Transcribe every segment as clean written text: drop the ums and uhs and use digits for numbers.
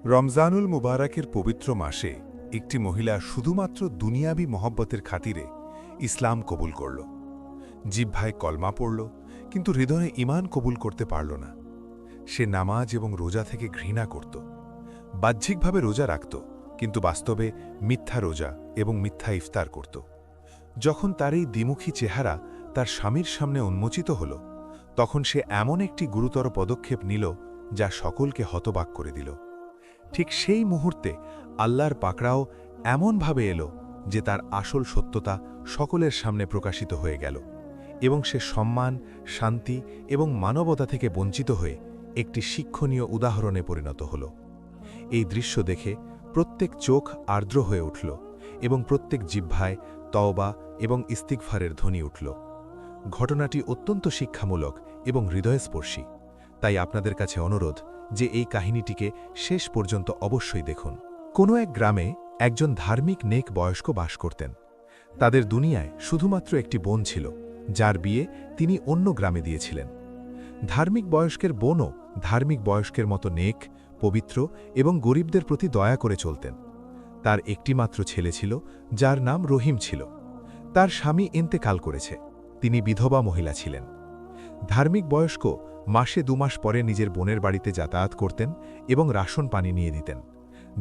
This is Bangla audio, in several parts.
রমজানুল মুবারকের পবিত্র মাসে একটি মহিলা শুধুমাত্র দুনিয়াবি মহব্বতের খাতিরে ইসলাম কবুল করল। জিহ্বায় কলমা পড়ল, কিন্তু হৃদয়ে ঈমান কবুল করতে পারল না। সে নামাজ এবং রোজা থেকে ঘৃণা করত, বাহ্যিকভাবে রোজা রাখত, কিন্তু বাস্তবে মিথ্যা রোজা এবং মিথ্যা ইফতার করত। যখন তার এই দ্বিমুখী চেহারা তার স্বামীর সামনে উন্মোচিত হল, তখন সে এমন একটি গুরুতর পদক্ষেপ নিল যা সকলকে হতবাক করে দিল। ঠিক সেই মুহূর্তে আল্লাহর পাকড়াও এমনভাবে এলো যে তার আসল সত্যতা সকলের সামনে প্রকাশিত হয়ে গেল, এবং সে সম্মান, শান্তি এবং মানবতা থেকে বঞ্চিত হয়ে একটি শিক্ষণীয় উদাহরণে পরিণত হল। এই দৃশ্য দেখে প্রত্যেক চোখ আর্দ্র হয়ে উঠল এবং প্রত্যেক জিহ্বায় তওবা এবং ইস্তিগফারের ধ্বনি উঠল। ঘটনাটি অত্যন্ত শিক্ষামূলক এবং হৃদয়স্পর্শী। তাই আপনাদের কাছে অনুরোধ যে এই কাহিনীটিকে শেষ পর্যন্ত অবশ্যই দেখুন। কোনো এক গ্রামে একজন ধার্মিক নেক বয়স্ক বাস করতেন। তাদের দুনিয়ায় শুধুমাত্র একটি বোন ছিল, যার বিয়ে তিনি অন্য গ্রামে দিয়েছিলেন। ধার্মিক বয়স্কের বোনও ধার্মিক বয়স্কের মতো নেক, পবিত্র এবং গরিবদের প্রতি দয়া করে চলতেন। তার একটিমাত্র ছেলে ছিল, যার নাম রহিম ছিল। তার স্বামী ইন্তেকাল করেছে, তিনি বিধবা মহিলা ছিলেন। ধার্মিক বয়স্ক মাসে 2 মাস পরে নিজের বোনের বাড়িতে যাতায়াত করতেন এবং রাশন পানি নিয়ে দিতেন,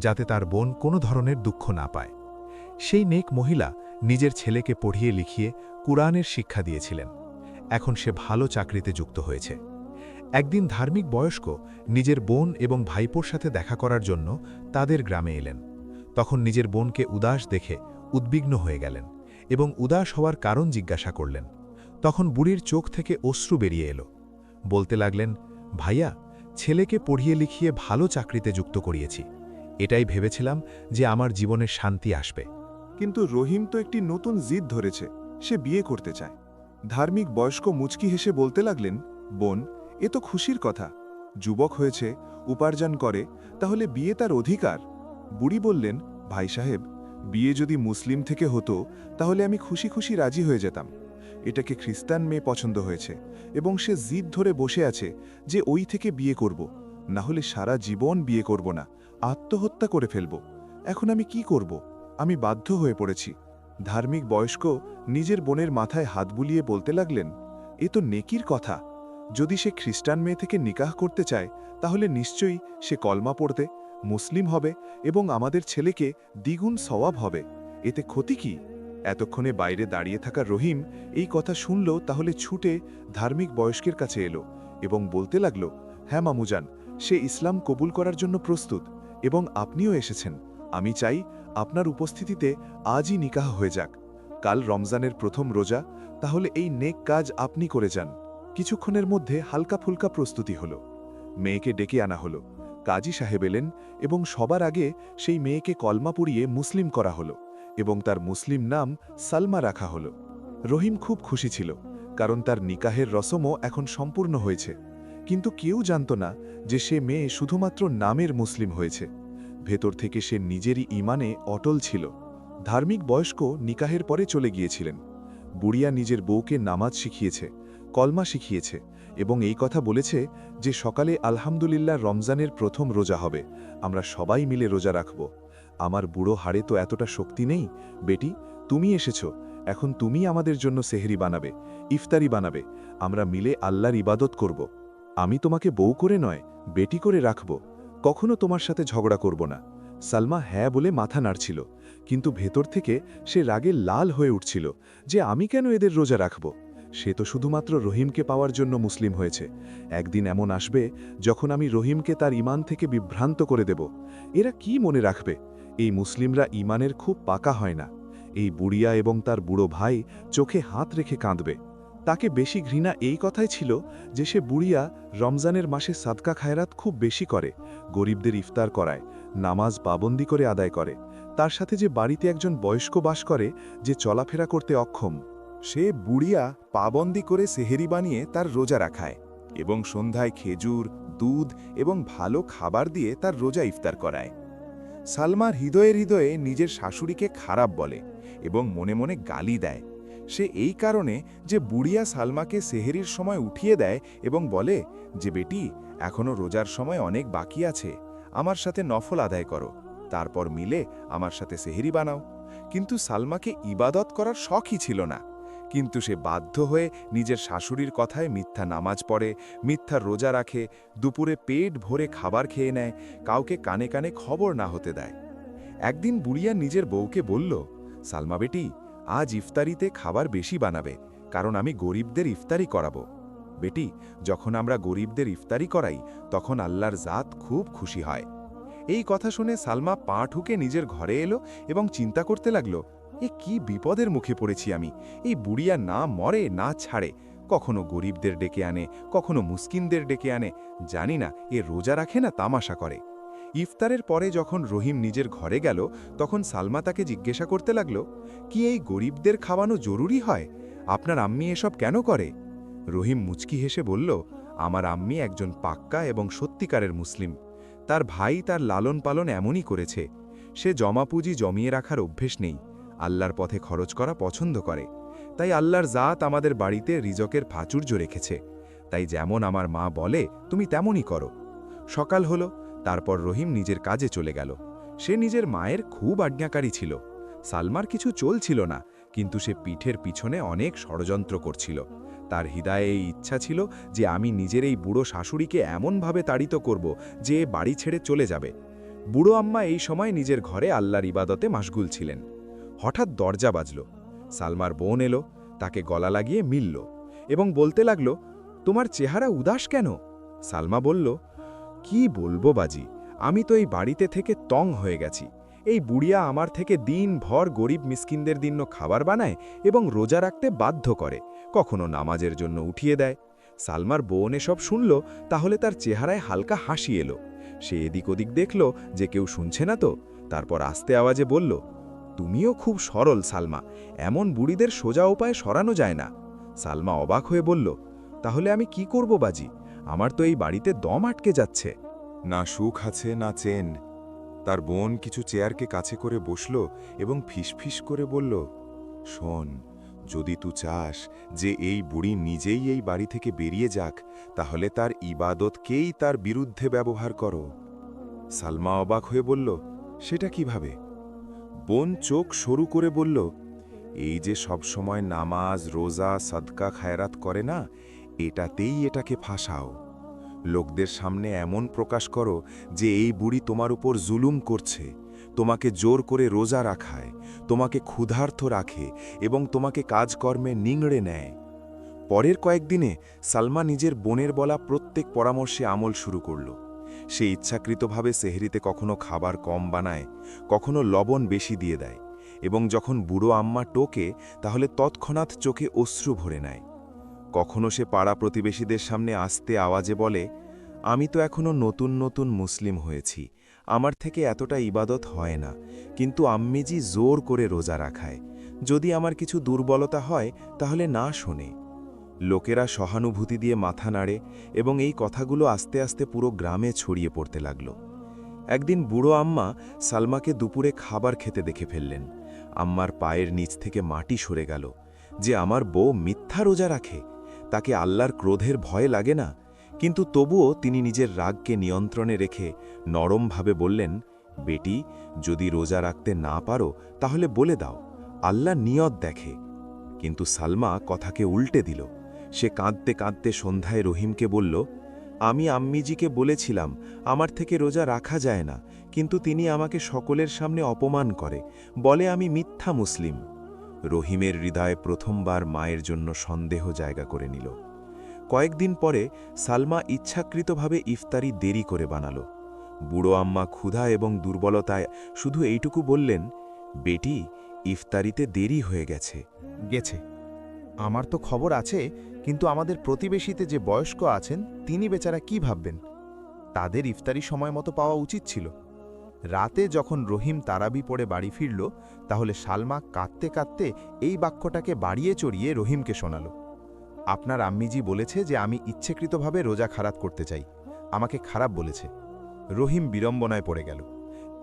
যাতে তার বোন কোনো ধরনের দুঃখ না পায়। সেই নেক মহিলা নিজের ছেলেকে পড়িয়ে লিখিয়ে কুরআনের শিক্ষা দিয়েছিলেন। এখন সে ভালো চাকরিতে যুক্ত হয়েছে। একদিন ধার্মিক বয়স্ক নিজের বোন এবং ভাইপোর সাথে দেখা করার জন্য তাদের গ্রামে এলেন। তখন নিজের বোনকে উদাস দেখে উদ্বিগ্ন হয়ে গেলেন এবং উদাস হওয়ার কারণ জিজ্ঞাসা করলেন। তখন বুড়ির চোখ থেকে অশ্রু বেরিয়ে এলো। বলতে লাগলেন, ভাইয়া, ছেলেকে পড়িয়ে লিখিয়ে ভালো চাকরিতে যুক্ত করিয়েছি। এটাই ভেবেছিলাম যে আমার জীবনের শান্তি আসবে। কিন্তু রহিম তো একটি নতুন জিদ ধরেছে, সে বিয়ে করতে চায়। ধার্মিক বয়স্ক মুচকি হেসে বলতে লাগলেন, বোন, এ তো খুশির কথা। যুবক হয়েছে, উপার্জন করে, তাহলে বিয়ে তার অধিকার। বুড়ি বললেন, ভাই সাহেব, বিয়ে যদি মুসলিম থেকে হতো তাহলে আমি খুশি খুশি রাজি হয়ে যেতাম। এটাকে খ্রিস্টান মেয়ে পছন্দ হয়েছে এবং সে জিদ ধরে বসে আছে যে ওই থেকে বিয়ে করব, না হলে সারা জীবন বিয়ে করব না, আত্মহত্যা করে ফেলব। এখন আমি কি করব? আমি বাধ্য হয়ে পড়েছি। ধার্মিক বয়স্ক নিজের বোনের মাথায় হাত বুলিয়ে বলতে লাগলেন, এ তো নেকির কথা। যদি সে খ্রিস্টান মেয়ে থেকে নিকাহ করতে চায় তাহলে নিশ্চয়ই সে কলমা পড়তে, মুসলিম হবে এবং আমাদের ছেলেকে দ্বিগুণ সওয়াব হবে। এতে ক্ষতি কি? এতক্ষণে বাইরে দাঁড়িয়ে থাকা রহিম এই কথা শুনল, তাহলে ছুটে ধার্মিক বয়স্কের কাছে এলো এবং বলতে লাগল, হ্যাঁ মামুজান, সে ইসলাম কবুল করার জন্য প্রস্তুত এবং আপনিও এসেছেন। আমি চাই আপনার উপস্থিতিতে আজই নিকাহ হয়ে যাক। কাল রমজানের প্রথম রোজা, তাহলে এই নেক কাজ আপনি করে যান। কিছুক্ষণের মধ্যে হালকা ফুলকা প্রস্তুতি হলো। মেয়েকে ডেকে আনা হলো। কাজী সাহেব এলেন এবং সবার আগে সেই মেয়েকে কলমা পড়িয়ে মুসলিম করা হলো এবং তার মুসলিম নাম সালমা রাখা হলো। রহিম খুব খুশি ছিল, কারণ তার নিকাহের রসমও এখন সম্পূর্ণ হয়েছে। কিন্তু কেউ জানত না যে সে মেয়ে শুধুমাত্র নামের মুসলিম হয়েছে। ভেতর থেকে সে নিজেরই ঈমানে অটল ছিল। ধার্মিক বয়স্ক নিকাহের পরে চলে গিয়েছিলেন। বুড়িয়া নিজের বউকে নামাজ শিখিয়েছে, কলমা শিখিয়েছে এবং এই কথা বলেছে যে সকালে আলহামদুলিল্লাহ রমজানের প্রথম রোজা হবে, আমরা সবাই মিলে রোজা রাখব। আমার বুড়ো হাড়ে তো এতটা শক্তি নেই। বেটি, তুমি এসেছ, এখন তুমি আমাদের জন্য সেহরি বানাবে, ইফতারি বানাবে, আমরা মিলে আল্লাহর ইবাদত করব। আমি তোমাকে বউ করে নয়, বেটি করে রাখব, কখনো তোমার সাথে ঝগড়া করব না। সালমা হ্যাঁ বলে মাথা নাড়ছিল, কিন্তু ভেতর থেকে সে রাগে লাল হয়ে উঠছিল যে আমি কেন এদের রোজা রাখব। সে তো শুধুমাত্র রহিমকে পাওয়ার জন্য মুসলিম হয়েছে। একদিন এমন আসবে যখন আমি রহিমকে তার ঈমান থেকে বিভ্রান্ত করে দেব। এরা কি মনে রাখবে? এই মুসলিমরা ঈমানের খুব পাকা হয় না। এই বুড়িয়া এবং তার বুড়ো ভাই চোখে হাত রেখে কাঁদবে। তাকে বেশি ঘৃণা এই কথাই ছিল যে সে বুড়িয়া রমজানের মাসে সাদকা খায়রাত খুব বেশি করে, গরিবদের ইফতার করায়, নামাজ পাবন্দি করে আদায় করে। তার সাথে যে বাড়িতে একজন বয়স্ক বাস করে যে চলাফেরা করতে অক্ষম, সে বুড়িয়া পাবন্দি করে সেহেরি বানিয়ে তার রোজা রাখায় এবং সন্ধ্যায় খেজুর, দুধ এবং ভালো খাবার দিয়ে তার রোজা ইফতার করায়। সালমার হৃদয়ে হৃদয়ে নিজের শাশুড়িকে খারাপ বলে এবং মনে মনে গালি দেয়। সে এই কারণে যে বুড়িয়া সালমাকে সেহেরির সময় উঠিয়ে দেয় এবং বলে যে বেটি, এখনও রোজার সময় অনেক বাকি আছে, আমার সাথে নফল আদায় করো, তারপর মিলে আমার সাথে সেহরি বানাও। কিন্তু সালমাকে ইবাদত করার শখই ছিল না, কিন্তু সে বাধ্য হয়ে নিজের শাশুড়ির কথায় মিথ্যা নামাজ পড়ে, মিথ্যা রোজা রাখে, দুপুরে পেট ভরে খাবার খেয়ে নেয়, কাউকে কানে কানে খবর না হতে দেয়। একদিন বুড়িয়া নিজের বউকে বলল, সালমা বেটি, আজ ইফতারিতে খাবার বেশি বানাবে, কারণ আমি গরিবদের ইফতারি করাবো। বেটি, যখন আমরা গরিবদের ইফতারি করাই তখন আল্লাহর জাত খুব খুশি হয়। এই কথা শুনে সালমা পা ঠুকে নিজের ঘরে এলো এবং চিন্তা করতে লাগলো, এ কি বিপদের মুখে পড়েছি আমি। এই বুড়িয়া না মরে না ছাড়ে, কখনো গরিবদের ডেকে আনে, কখনো মুসকিনদের ডেকে আনে, জানি না এ রোজা রাখে না তামাশা করে। ইফতারের পরে যখন রহিম নিজের ঘরে গেল তখন সালমা তাকে জিজ্ঞাসা করতে লাগলো, কি এই গরিবদের খাওয়ানো জরুরি হয়? আপনার আম্মি এসব কেন করে? রহিম মুচকি হেসে বলল, আমার আম্মি একজন পাক্কা এবং সত্যিকারের মুসলিম। তার ভাই তার লালন পালন এমনই করেছে। সে জমাপুঁজি জমিয়ে রাখার অভ্যেস নেই, আল্লাহর পথে খরচ করা পছন্দ করে। তাই আল্লাহর জাত আমাদের বাড়িতে রিজকের প্রাচুর্য রেখেছে। তাই যেমন আমার মা বলে তুমি তেমনই করো। সকাল হলো, তারপর রহিম নিজের কাজে চলে গেল। সে নিজের মায়ের খুব আজ্ঞাকারী ছিল। সালমার কিছু চলছিল না, কিন্তু সে পিঠের পিছনে অনেক ষড়যন্ত্র করছিল। তার হৃদয়ে এই ইচ্ছা ছিল যে আমি নিজের এই বুড়ো শাশুড়িকে এমনভাবে তাড়িত করব যে বাড়ি ছেড়ে চলে যাবে। বুড়ো আম্মা এই সময় নিজের ঘরে আল্লাহর ইবাদতে মাশগুল ছিলেন। হঠাৎ দরজা বাজল। সালমার বোন এলো, তাকে গলা লাগিয়ে মিলল এবং বলতে লাগল, তোমার চেহারা উদাস কেন? সালমা বলল, কি বলবো বাজি, আমি তো এই বাড়িতে থেকে তং হয়ে গেছি। এই বুড়িয়া আমার থেকে দিনভর গরিব মিসকিনদের জন্য খাবার বানায় এবং রোজা রাখতে বাধ্য করে, কখনো নামাজের জন্য উঠিয়ে দেয়। সালমার বোন এসব শুনল, তাহলে তার চেহারায় হালকা হাসি এলো। সে এদিক ওদিক দেখল যে কেউ শুনছে না তো, তারপর আস্তে আওয়াজে বলল, তুমিও খুব সরল সালমা, এমন বুড়িদের সোজা উপায়ে সরানো যায় না। সালমা অবাক হয়ে বলল, তাহলে আমি কি করব বাজি? আমার তো এই বাড়িতে দম আটকে যাচ্ছে। না সুখ আছে না চেন। তার বোন কিছু চেয়ারকে কাছে করে বসল এবং ফিসফিস করে বলল, শোন, যদি তুই চাস যে এই বুড়ি নিজেই এই বাড়ি থেকে বেরিয়ে যাক, তাহলে তার ইবাদতকেই তার বিরুদ্ধে ব্যবহার করো। সালমা অবাক হয়ে বলল, সেটা কিভাবে? বোন চোখ সরু করে বলল, এই যে সব সময় নামাজ রোজা সাদকা খায়রাত করে না, এটাতেই এটাকে ফাঁসাও। লোকদের সামনে এমন প্রকাশ করো যে এই বুড়ি তোমার উপর জুলুম করছে, তোমাকে জোর করে রোজা রাখায়, তোমাকে ক্ষুধার্ত রাখে এবং তোমাকে কাজকর্মে নিংড়ে নেয়। পরের কয়েকদিনে সালমা নিজের বোনের বলা প্রত্যেক পরামর্শে আমল শুরু করল। সে ইচ্ছাকৃতভাবে সেহরিতে কখনো খাবার কম বানায়, কখনো লবণ বেশি দিয়ে দেয়, এবং যখন বুড়ো আম্মা টোকে তাহলে তৎক্ষণাৎ চোখে অশ্রু ভরে নেয়। কখনো সে পাড়া প্রতিবেশীদের সামনে আস্তে আওয়াজে বলে, আমি তো এখনো নতুন নতুন মুসলিম হয়েছি, আমার থেকে এতটা ইবাদত হয় না, কিন্তু আম্মিজি জোর করে রোজা রাখায়, যদি আমার কিছু দুর্বলতা হয় তাহলে না শোনে। লোকেরা সহানুভূতি দিয়ে মাথা নাড়ে এবং এই কথাগুলো আস্তে আস্তে পুরো গ্রামে ছড়িয়ে পড়তে লাগল। একদিন বুড়ো আম্মা সালমাকে দুপুরে খাবার খেতে দেখে ফেললেন। আম্মার পায়ের নিচ থেকে মাটি সরে গেল। যে আমার বউ মিথ্যা রোজা রাখে, তাকে আল্লাহর ক্রোধের ভয় লাগে না? কিন্তু তবুও তিনি নিজের রাগকে নিয়ন্ত্রণে রেখে নরমভাবে বললেন, বেটি, যদি রোজা রাখতে না পারো তাহলে বলে দাও, আল্লাহ নিয়ত দেখে। কিন্তু সালমা কথাকে উল্টে দিল। সে কাঁদতে কাঁদতে সন্ধ্যায় রহিমকে বলল, আমি আম্মিজিকে বলেছিলাম আমার থেকে রোজা রাখা যায় না, কিন্তু তিনি আমাকে সকলের সামনে অপমান করে, বলে আমি মিথ্যা মুসলিম। রহিমের হৃদয়ে প্রথমবার মায়ের জন্য সন্দেহ জায়গা করে নিল। কয়েকদিন পরে সালমা ইচ্ছাকৃতভাবে ইফতারি দেরি করে বানালো। বুড়ো আম্মা ক্ষুধা এবং দুর্বলতায় শুধু এইটুকু বললেন, বেটি, ইফতারিতে দেরি হয়ে গেছে। আমার তো খবর আছে, কিন্তু আমাদের প্রতিবেশীতে যে বয়স্ক আছেন তিনি বেচারা কি ভাববেন? তাদের ইফতারি সময় মতো পাওয়া উচিত ছিল। রাতে যখন রহিম তারাবি পড়ে বাড়ি ফিরল, তাহলে সালমা কাঁদতে কাঁদতে এই বাক্যটাকে বাড়িয়ে চড়িয়ে রহিমকে শোনাল, আপনার আম্মিজি বলেছে যে আমি ইচ্ছেকৃতভাবে রোজা খারাপ করতে চাই, আমাকে খারাপ বলেছে। রহিম বিড়ম্বনায় পড়ে গেল।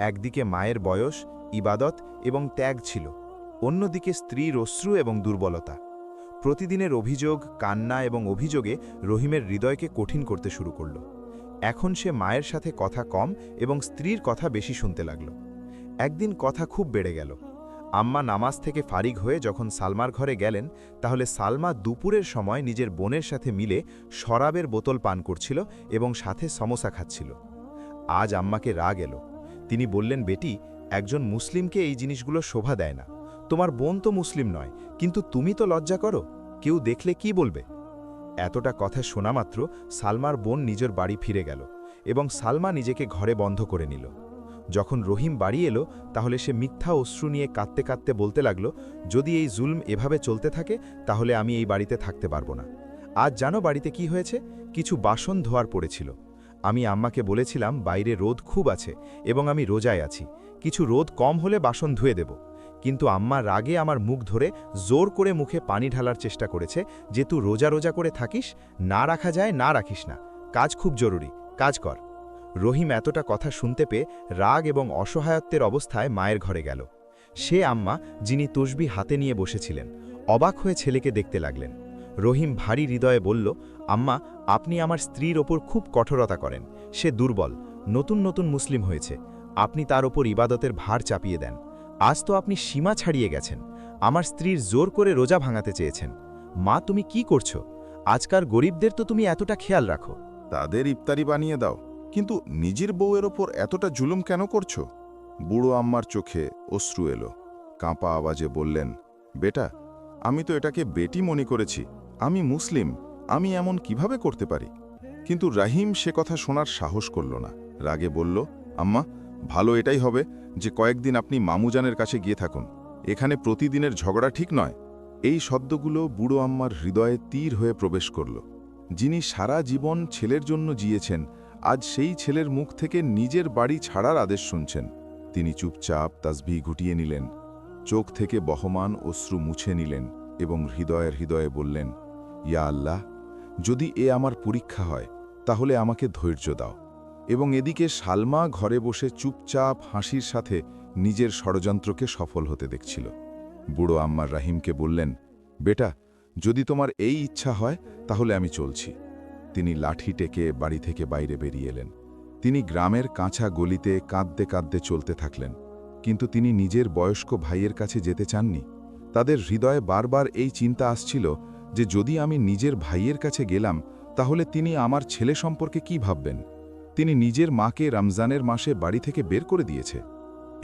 একদিকে মায়ের বয়স, ইবাদত এবং ত্যাগ ছিল, অন্যদিকে স্ত্রীর অশ্রু এবং দুর্বলতা। প্রতিদিনের অভিযোগ, কান্না এবং অভিযোগে রহিমের হৃদয়কে কঠিন করতে শুরু করল। এখন সে মায়ের সাথে কথা কম এবং স্ত্রীর কথা বেশি শুনতে লাগল। একদিন কথা খুব বেড়ে গেল। আম্মা নামাজ থেকে ফারিগ হয়ে যখন সালমার ঘরে গেলেন, তাহলে সালমা দুপুরের সময় নিজের বোনের সাথে মিলে শরাবের বোতল পান করছিল এবং সাথে সমোসা খাচ্ছিল। আজ আম্মাকে রাগ এলো। তিনি বললেন, বেটি, একজন মুসলিমকে এই জিনিসগুলো শোভা দেয় না। তোমার বোন তো মুসলিম নয়, কিন্তু তুমি তো লজ্জা করো, কেউ দেখলে কি বলবে? এতটা কথা শোনা মাত্র সালমার বোন নিজের বাড়ি ফিরে গেল এবং সালমা নিজেকে ঘরে বন্ধ করে নিল। যখন রহিম বাড়ি এলো, তাহলে সে মিথ্যা অশ্রু নিয়ে কাঁদতে কাঁদতে বলতে লাগল, যদি এই জুলম এভাবে চলতে থাকে তাহলে আমি এই বাড়িতে থাকতে পারবো না। আজ জানো বাড়িতে কি হয়েছে? কিছু বাসন ধোয়ার পড়েছিল। আমি আম্মাকে বলেছিলাম বাইরে রোদ খুব আছে এবং আমি রোজায় আছি, কিছু রোদ কম হলে বাসন ধুয়ে দেব। কিন্তু আম্মা রাগে আমার মুখ ধরে জোর করে মুখে পানি ঢালার চেষ্টা করেছে যে তুই রোজা রোজা করে থাকিস, না রাখা যায় না রাখিস না, কাজ খুব জরুরি, কাজ কর। রহিম এতটা কথা শুনতে পেয়ে রাগ এবং অসহায়ত্বের অবস্থায় মায়ের ঘরে গেল। সে আম্মা, যিনি তসবি হাতে নিয়ে বসেছিলেন, অবাক হয়ে ছেলেকে দেখতে লাগলেন। রহিম ভারী হৃদয়ে বলল, আম্মা, আপনি আমার স্ত্রীর ওপর খুব কঠোরতা করেন। সে দুর্বল, নতুন নতুন মুসলিম হয়েছে, আপনি তার ওপর ইবাদতের ভার চাপিয়ে দেন। আজ তো আপনি সীমা ছাড়িয়ে গেছেন, আমার স্ত্রীর জোর করে রোজা ভাঙাতে চেয়েছেন। মা, তুমি কি করছো? আজকার গরিবদের তো তুমি এতটা খেয়াল রাখো। তাদের ইফতারি বানিয়ে দাও, কিন্তু নিজের বউয়ের ওপর এতটা জুলুম কেন করছো? বুড়ো আম্মার চোখে অশ্রু এলো। কাঁপা আওয়াজে বললেন, বেটা, আমি তো এটাকে বেটি মনে করেছি, আমি মুসলিম, আমি এমন কিভাবে করতে পারি? কিন্তু রাহিম সে কথা শোনার সাহস করল না। রাগে বলল, আম্মা, ভালো এটাই হবে যে কয়েকদিন আপনি মামুজানের কাছে গিয়ে থাকুন, এখানে প্রতিদিনের ঝগড়া ঠিক নয়। এই শব্দগুলো বুড়ো আম্মার হৃদয়ে তীর হয়ে প্রবেশ করল। যিনি সারা জীবন ছেলের জন্য জিয়েছেন, আজ সেই ছেলের মুখ থেকে নিজের বাড়ি ছাড়ার আদেশ শুনছেন। তিনি চুপচাপ তাসবিহ গুটিয়ে নিলেন, চোখ থেকে বহমান অশ্রু মুছে নিলেন এবং হৃদয়ে বললেন, ইয়া আল্লাহ, যদি এ আমার পরীক্ষা হয় তাহলে আমাকে ধৈর্য দাও। এবং এদিকে সালমা ঘরে বসে চুপচাপ হাসির সাথে নিজের ষড়যন্ত্রকে সফল হতে দেখছিল। বুড়ো আম্মার রাহিমকে বললেন, বেটা, যদি তোমার এই ইচ্ছা হয় তাহলে আমি চলছি। তিনি লাঠি টেকে বাড়ি থেকে বাইরে বেরিয়ে এলেন। তিনি গ্রামের কাঁচা গলিতে কাঁদতে কাঁদতে চলতে থাকলেন, কিন্তু তিনি নিজের বয়স্ক ভাইয়ের কাছে যেতে চাননি। তাদের হৃদয়ে বারবার এই চিন্তা আসছিল যে যদি আমি নিজের ভাইয়ের কাছে গেলাম তাহলে তিনি আমার ছেলে সম্পর্কে কি ভাববেন। তিনি নিজের মাকে রমজানের মাসে বাড়ি থেকে বের করে দিয়েছে।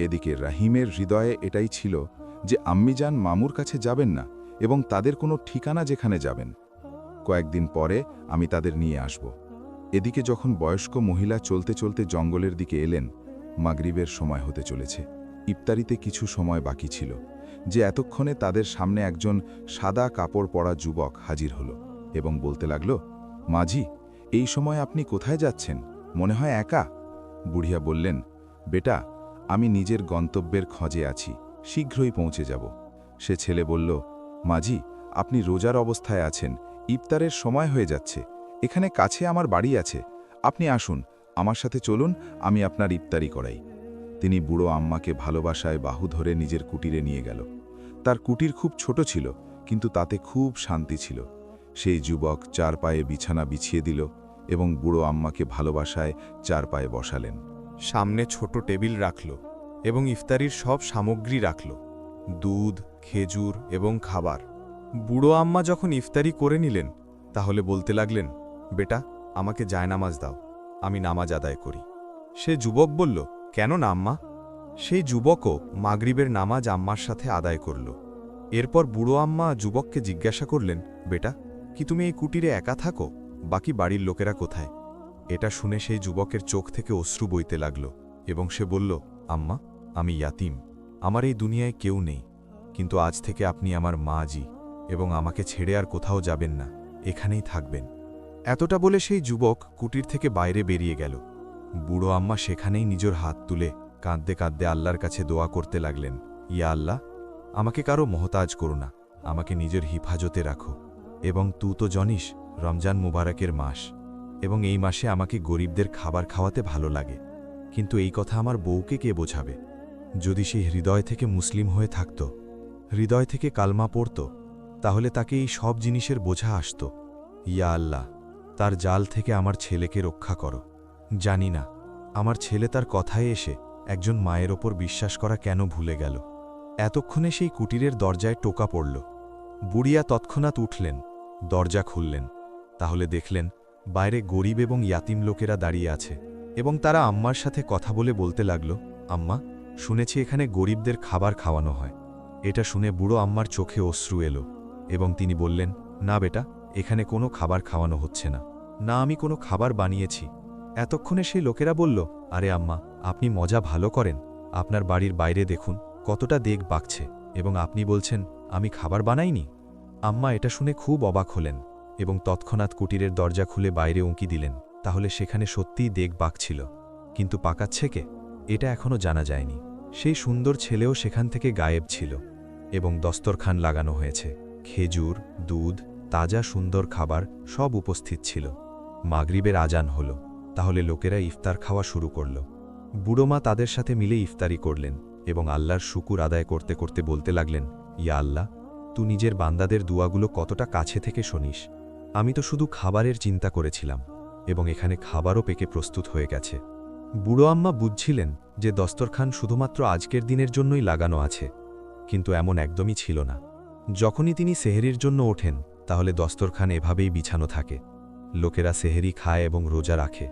এদিকে রাহিমের হৃদয়ে এটাই ছিল যে আম্মিজান মামুর কাছে যাবেন না এবং তাদের কোনো ঠিকানা যেখানে যাবেন। কয়েকদিন পরে আমি তাদের নিয়ে আসব। এদিকে যখন বয়স্ক মহিলা চলতে চলতে জঙ্গলের দিকে এলেন, মাগরিবের সময় হতে চলেছে। ইফতারিতে কিছু সময় বাকি ছিল যে এতক্ষণে তাদের সামনে একজন সাদা কাপড় পরা যুবক হাজির হলো এবং বলতে লাগল, মাঝি, এই সময় আপনি কোথায় যাচ্ছেন? মনে হয় একা। বুড়িয়া বললেন, বেটা, আমি নিজের গন্তব্যের খোঁজে আছি, শীঘ্রই পৌঁছে যাব। সে ছেলে বলল, মাঝি, আপনি রোজার অবস্থায় আছেন, ইফতারের সময় হয়ে যাচ্ছে, এখানে কাছে আমার বাড়ি আছে, আপনি আসুন, আমার সাথে চলুন, আমি আপনার ইফতারি করাই। তিনি বুড়ো আম্মাকে ভালোবাসায় বাহু ধরে নিজের কুটিরে নিয়ে গেল। তার কুটির খুব ছোট ছিল, কিন্তু তাতে খুব শান্তি ছিল। সেই যুবক চারপায়ে বিছানা বিছিয়ে দিল এবং বুড়ো আম্মাকে ভালোবাসায় চারপায়ে বসালেন। সামনে ছোট টেবিল রাখল এবং ইফতারির সব সামগ্রী রাখল, দুধ, খেজুর এবং খাবার। বুড়ো আম্মা যখন ইফতারি করে নিলেন, তাহলে বলতে লাগলেন, বেটা, আমাকে জায়নামাজ দাও, আমি নামাজ আদায় করি। সে যুবক বলল, কেন না আম্মা? সেই যুবকও মাগরিবের নামাজ আম্মার সাথে আদায় করল। এরপর বুড়ো আম্মা যুবককে জিজ্ঞাসা করলেন, বেটা, কি তুমি এই কুটিরে একা থাকো? বাকি বাড়ির লোকেরা কোথায়? এটা শুনে সেই যুবকের চোখ থেকে অশ্রু বইতে লাগল এবং সে বলল, আম্মা, আমি ইয়াতিম, আমার এই দুনিয়ায় কেউ নেই, কিন্তু আজ থেকে আপনি আমার মাজি এবং আমাকে ছেড়ে আর কোথাও যাবেন না, এখানেই থাকবেন। এতটা বলে সেই যুবক কুটির থেকে বাইরে বেরিয়ে গেল। বুড়ো আম্মা সেখানেই নিজের হাত তুলে কাঁদতে কাঁদতে আল্লাহর কাছে দোয়া করতে লাগলেন, ইয়া আল্লাহ, আমাকে কারো মহতাজ করো না, আমাকে নিজের হিফাজতে রাখো। এবং তুই তো জানিস রমজান মুবারকের মাস, এবং এই মাসে আমাকে গরিবদের খাবার খাওয়াতে ভালো লাগে, কিন্তু এই কথা আমার বউকে কে বোঝাবে? যদি সে হৃদয় থেকে মুসলিম হয়ে থাকত, হৃদয় থেকে কালমা পড়ত, তাহলে তাকে এই সব জিনিসের বোঝা আসত। ইয়া আল্লাহ, তার জাল থেকে আমার ছেলেকে রক্ষা করো। জানি না আমার ছেলে তার কথায় এসে একজন মায়ের ওপর বিশ্বাস করা কেন ভুলে গেল। এতক্ষণে সেই কুটিরের দরজায় টোকা পড়ল। বুড়িয়া তৎক্ষণাৎ উঠলেন, দরজা খুললেন। তাহলে দেখলেন বাইরে গরিব এবং ইয়াতিম লোকেরা দাঁড়িয়ে আছে এবং তারা আম্মার সাথে কথা বলে বলতে লাগল, আম্মা, শুনেছি এখানে গরিবদের খাবার খাওয়ানো হয়। এটা শুনে বুড়ো আম্মার চোখে অশ্রু এলো এবং তিনি বললেন, না বেটা, এখানে কোনো খাবার খাওয়ানো হচ্ছে না, না আমি কোনো খাবার বানিয়েছি। এতক্ষণে সেই লোকেরা বলল, আরে আম্মা, আপনি মজা ভালো করেন, আপনার বাড়ির বাইরে দেখুন কতটা দেগ বাকছে এবং আপনি বলছেন আমি খাবার বানাইনি। আম্মা এটা শুনে খুব অবাক হলেন এবং তৎক্ষণাৎ কুটিরের দরজা খুলে বাইরে উঁকি দিলেন। তাহলে সেখানে সত্যিই দেগ বাকছিল, কিন্তু পাকাচ্ছে কে এটা এখনও জানা যায়নি। সেই সুন্দর ছেলেও সেখান থেকে গায়েব ছিল এবং দস্তরখান লাগানো হয়েছে। খেজুর, দুধ, তাজা সুন্দর খাবার সব উপস্থিত ছিল। মাগরিবের আজান হল। তাহলে লোকেরা ইফতার খাওয়া শুরু করল। বুড়োমা তাদের সাথে মিলে ইফতারি করলেন এবং আল্লাহর শুকুর আদায় করতে করতে বলতে লাগলেন, ইয়া আল্লাহ, তুই নিজের বান্দাদের দুয়াগুলো কতটা কাছে থেকে শুনিস। আমি তো শুধু খাবারের চিন্তা করেছিলাম এবং এখানে খাবারও পেকে প্রস্তুত হয়ে গেছে। বুড়ো আম্মা বুঝছিলেন যে দস্তরখান শুধুমাত্র আজকের দিনের জন্যই লাগানো আছে, কিন্তু এমন একদমই ছিল না। যখনই তিনি সেহেরির জন্য ওঠেন তাহলে দস্তরখান এভাবেই বিছানো থাকে। লোকেরা সেহেরি খায় এবং রোজা রাখে,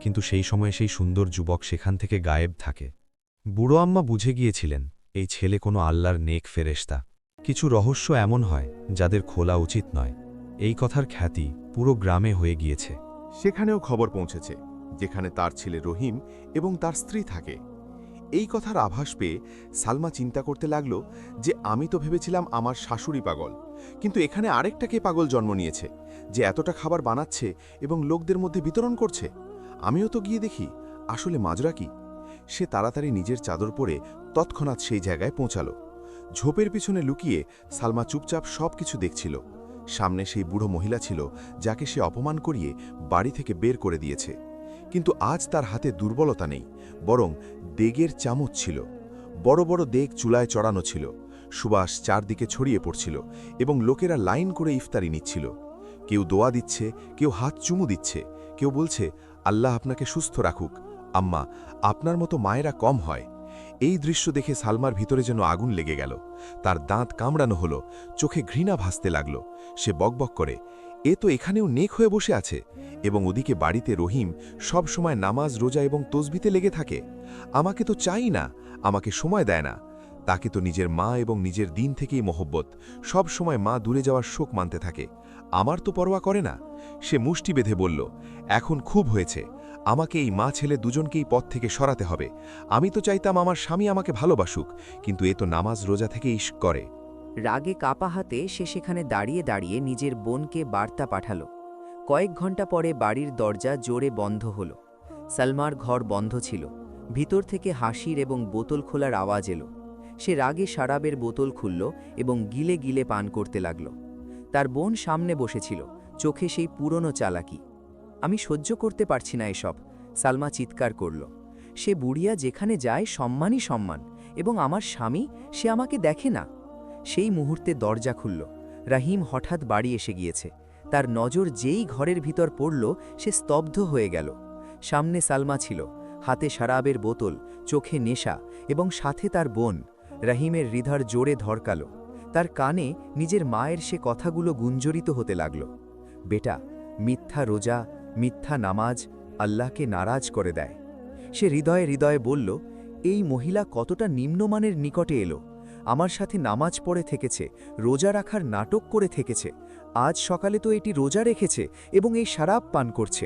কিন্তু সেই সময়ে সেই সুন্দর যুবক সেখান থেকে গায়েব থাকে। বুড়ো আম্মা বুঝে গিয়েছিলেন এই ছেলে কোনো আল্লাহর নেক ফেরেশতা। কিছু রহস্য এমন হয় যাদের খোলা উচিত নয়। এই কথার খ্যাতি পুরো গ্রামে হয়ে গিয়েছে। সেখানেও খবর পৌঁছেছে যেখানে তার ছেলে রহিম এবং তার স্ত্রী থাকে। এই কথার আভাস পেয়ে সালমা চিন্তা করতে লাগল যে আমি তো ভেবেছিলাম আমার শাশুড়ি পাগল, কিন্তু এখানে আরেকটা কে পাগল জন্ম নিয়েছে যে এতটা খাবার বানাচ্ছে এবং লোকদের মধ্যে বিতরণ করছে। আমিও তো গিয়ে দেখি আসলে মাজরা কি। সে তাড়াতাড়ি নিজের চাদর পরে তৎক্ষণাৎ সেই জায়গায় পৌঁছালো। ঝোপের পিছনে লুকিয়ে সালমা চুপচাপ সব কিছু দেখছিল। সামনে সেই বুড়ো মহিলা ছিল যাকে সে অপমান করিয়ে বাড়ি থেকে বের করে দিয়েছে, কিন্তু আজ তার হাতে দুর্বলতা নেই, বরং দেগের চামচ ছিল। বড় বড় দেগ চুলায় চড়ানো ছিল। সুবাস চারদিকে ছড়িয়ে পড়ছিল এবং লোকেরা লাইন করে ইফতারি নিচ্ছিল। কেউ দোয়া দিচ্ছে, কেউ হাত চুমু দিচ্ছে, কেউ বলছে, আল্লাহ আপনাকে সুস্থ রাখুক, আম্মা, আপনার মতো মায়েরা কম হয়। এই দৃশ্য দেখে সালমার ভিতরে যেন আগুন লেগে গেল। তার দাঁত কামড়ানো হলো, চোখে ঘৃণা ভাসতে লাগল। সে বকবক করে, এ তো এখানেও নেক হয়ে বসে আছে, এবং ওদিকে বাড়িতে রহিম সব সময় নামাজ, রোজা এবং তসবিতে লেগে থাকে। আমাকে তো চাই না, আমাকে সময় দেয় না। তাকে তো নিজের মা এবং নিজের দিন থেকেই মহব্বত, সব সময় মা দূরে যাওয়ার শোক মানতে থাকে। আমার তো পরোয়া করে না। সে মুষ্টি বেঁধে বলল, এখন খুব হয়েছে, আমাকে এই মা ছেলে দুজনকেই পথ থেকে সরাতে হবে। আমি তো চাইতাম আমার স্বামী আমাকে ভালোবাসুক, কিন্তু এ তো নামাজ রোজা থেকে ইশক করে। রাগে কাপা হাতে সে সেখানে দাঁড়িয়ে দাঁড়িয়ে নিজের বোনকে বার্তা পাঠালো। কয়েক ঘন্টা পরে বাড়ির দরজা জোরে বন্ধ হল। সালমার ঘর বন্ধ ছিল। ভিতর থেকে হাসির এবং বোতল খোলার আওয়াজ এলো। সে রাগে শরাবের বোতল খুলল এবং গিলে গিলে পান করতে লাগল। তার বোন সামনে বসেছিল, চোখে সেই পুরনো চালাকি। আমি সহ্য করতে পারছি না এসব, সালমা চিৎকার করল। সে বুড়িয়া যেখানে যায় সম্মানই সম্মান, এবং আমার স্বামী, সে আমাকে দেখে না। সেই মুহূর্তে দরজা খুলল। রাহিম হঠাৎ বাড়ি এসে গিয়েছে। তার নজর যেই ঘরের ভিতর পড়ল সে স্তব্ধ হয়ে গেল। সামনে সালমা ছিল, হাতে শরাবের বোতল, চোখে নেশা, এবং সাথে তার বোন। রাহিমের হৃদয় জোরে ধড়কাল। তার কানে নিজের মায়ের সে কথাগুলো গুঞ্জরিত হতে লাগল। বেটা, মিথ্যা রোজা, মিথ্যা নামাজ আল্লাহকে নারাজ করে দেয়। সে হৃদয়ে হৃদয়ে বলল, এই মহিলা কতটা নিম্নমানের নিকটে এলো। আমার সাথে নামাজ পড়ে থেকেছে, রোজা রাখার নাটক করে থেকেছে। আজ সকালে তো এটি রোজা রেখেছে এবং এই শরাব পান করছে।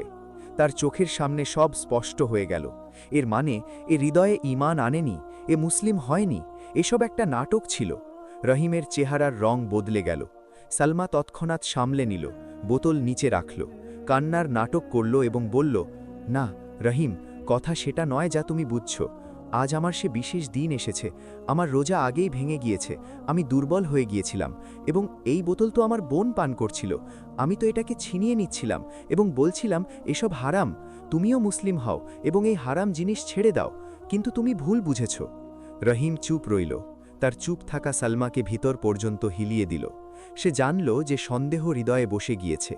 তার চোখের সামনে সব স্পষ্ট হয়ে গেল। এর মানে এ হৃদয়ে ঈমান আনেনি, এ মুসলিম হয়নি, এসব একটা নাটক ছিল। রহিমের চেহারার রং বদলে গেল। সালমা তৎক্ষণাৎ সামলে নিল, বোতল নিচে রাখল, কান্নার নাটক করল এবং বলল, না রহিম, কথা সেটা নয় যা তুমি বুঝছ। আজ আমার সে বিশেষ দিন এসেছে। আমার রোজা আগেই ভেঙে গিয়েছে, আমি দুর্বল হয়ে গিয়েছিলাম, এবং এই বোতল তো আমার বোন পান করছিল। আমি তো এটাকে ছিনিয়ে নিচ্ছিলাম এবং বলছিলাম এসব হারাম, তুমিও মুসলিম হও এবং এই হারাম জিনিস ছেড়ে দাও, কিন্তু তুমি ভুল বুঝেছ। রহিম চুপ রইল। তার চুপ থাকা সালমাকে ভিতর পর্যন্ত হিলিয়ে দিল। সে জানল যে সন্দেহ হৃদয়ে বসে গিয়েছে।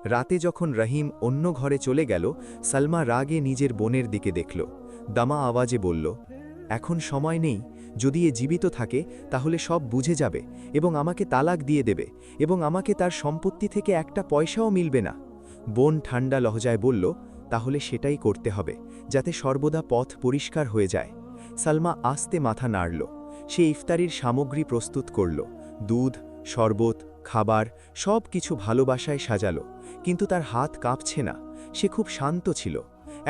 রাতে যখন রহিম অন্য ঘরে চলে গেল, সালমা রাগে নিজের বোনের দিকে দেখল। দামা আওয়াজে বলল, এখন সময় নেই, যদি এ জীবিত থাকে তাহলে সব বুঝে যাবে এবং আমাকে তালাক দিয়ে দেবে এবং আমাকে তার সম্পত্তি থেকে একটা পয়সাও মিলবে না। বোন ঠান্ডা লহজায় বলল, তাহলে সেটাই করতে হবে, যাতে সর্বদা পথ পরিষ্কার হয়ে যায়। সালমা আস্তে মাথা নাড়ল। সে ইফতারির সামগ্রী প্রস্তুত করল, দুধ, শরবত, খাবার সব কিছু ভালোবাসায় সাজালো, কিন্তু তার হাত কাঁপছে না। সে খুব শান্ত ছিল।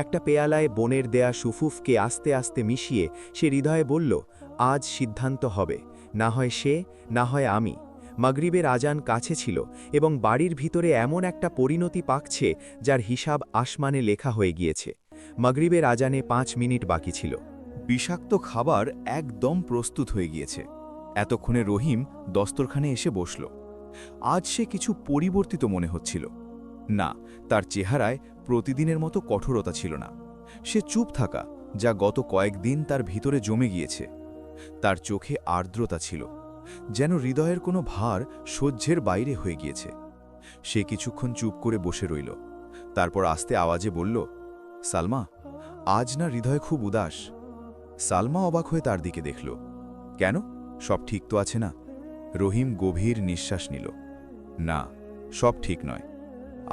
একটা পেয়ালায় বোনের দেয়া সুফুফকে আস্তে আস্তে মিশিয়ে সে হৃদয়ে বলল, আজ সিদ্ধান্ত হবে, না হয় সে, না হয় আমি। মাগরিবের আজান কাছে ছিল এবং বাড়ির ভিতরে এমন একটা পরিণতি পাকছে যার হিসাব আসমানে লেখা হয়ে গিয়েছে। মাগরিবের আজানে 5 মিনিট বাকি ছিল। বিষাক্ত খাবার একদম প্রস্তুত হয়ে গিয়েছে। এতক্ষণে রহিম দস্তরখানে এসে বসল। আজ সে কিছু পরিবর্তিত মনে হচ্ছিল না। তার চেহারায় প্রতিদিনের মতো কঠোরতা ছিল না। সে চুপ থাকা, যা গত কয়েকদিন তার ভিতরে জমে গিয়েছে। তার চোখে আর্দ্রতা ছিল, যেন হৃদয়ের কোনো ভার সহ্যের বাইরে হয়ে গিয়েছে। সে কিছুক্ষণ চুপ করে বসে রইল, তারপর আস্তে আওয়াজে বলল, সালমা, আজ না হৃদয় খুব উদাস। সালমা অবাক হয়ে তার দিকে দেখল। কেন, সব ঠিক তো আছে না? রহিম গভীর নিঃশ্বাস নিল। না, সব ঠিক নয়।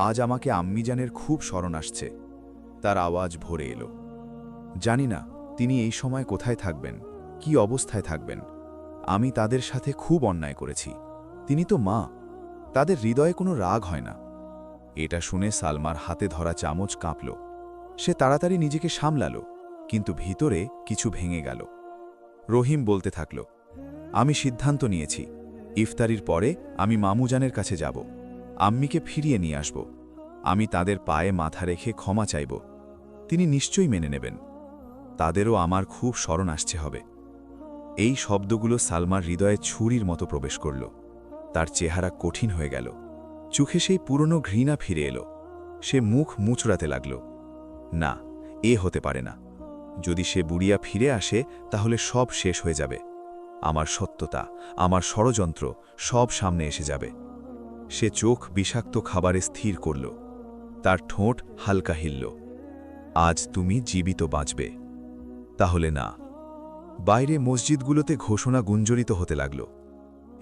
আজ আমাকে আম্মিজানের খুব স্মরণ আসছে। তার আওয়াজ ভরে এলো। জানি না তিনি এই সময় কোথায় থাকবেন, কি অবস্থায় থাকবেন। আমি তাদের সাথে খুব অন্যায় করেছি। তিনি তো মা, তাদের হৃদয়ে কোনো রাগ হয় না। এটা শুনে সালমার হাতে ধরা চামচ কাঁপল। সে তাড়াতাড়ি নিজেকে সামলালো, কিন্তু ভিতরে কিছু ভেঙে গেল। রহিম বলতে থাকল, আমি সিদ্ধান্ত নিয়েছি, ইফতারির পরে আমি মামুজানের কাছে যাব, আম্মিকে ফিরিয়ে নিয়ে আসব। আমি তাদের পায়ে মাথা রেখে ক্ষমা চাইব। তিনি নিশ্চয়ই মেনে নেবেন। তাদেরও আমার খুব স্মরণ আসছে হবে। এই শব্দগুলো সালমার হৃদয়ে ছুরির মতো প্রবেশ করল। তার চেহারা কঠিন হয়ে গেল। চোখে সেই পুরনো ঘৃণা ফিরে এলো। সে মুখ মুচড়াতে লাগল। না, এ হতে পারে না। যদি সে বুড়িয়া ফিরে আসে তাহলে সব শেষ হয়ে যাবে। আমার সত্যতা, আমার ষড়যন্ত্র সব সামনে এসে যাবে। সে চোখ বিষাক্ত খাবারে স্থির করল। তার ঠোঁট হালকা হিলল। আজ তুমি জীবিত বাঁচবে। তাহলে না। বাইরে মসজিদগুলোতে ঘোষণা গুঞ্জরিত হতে লাগল।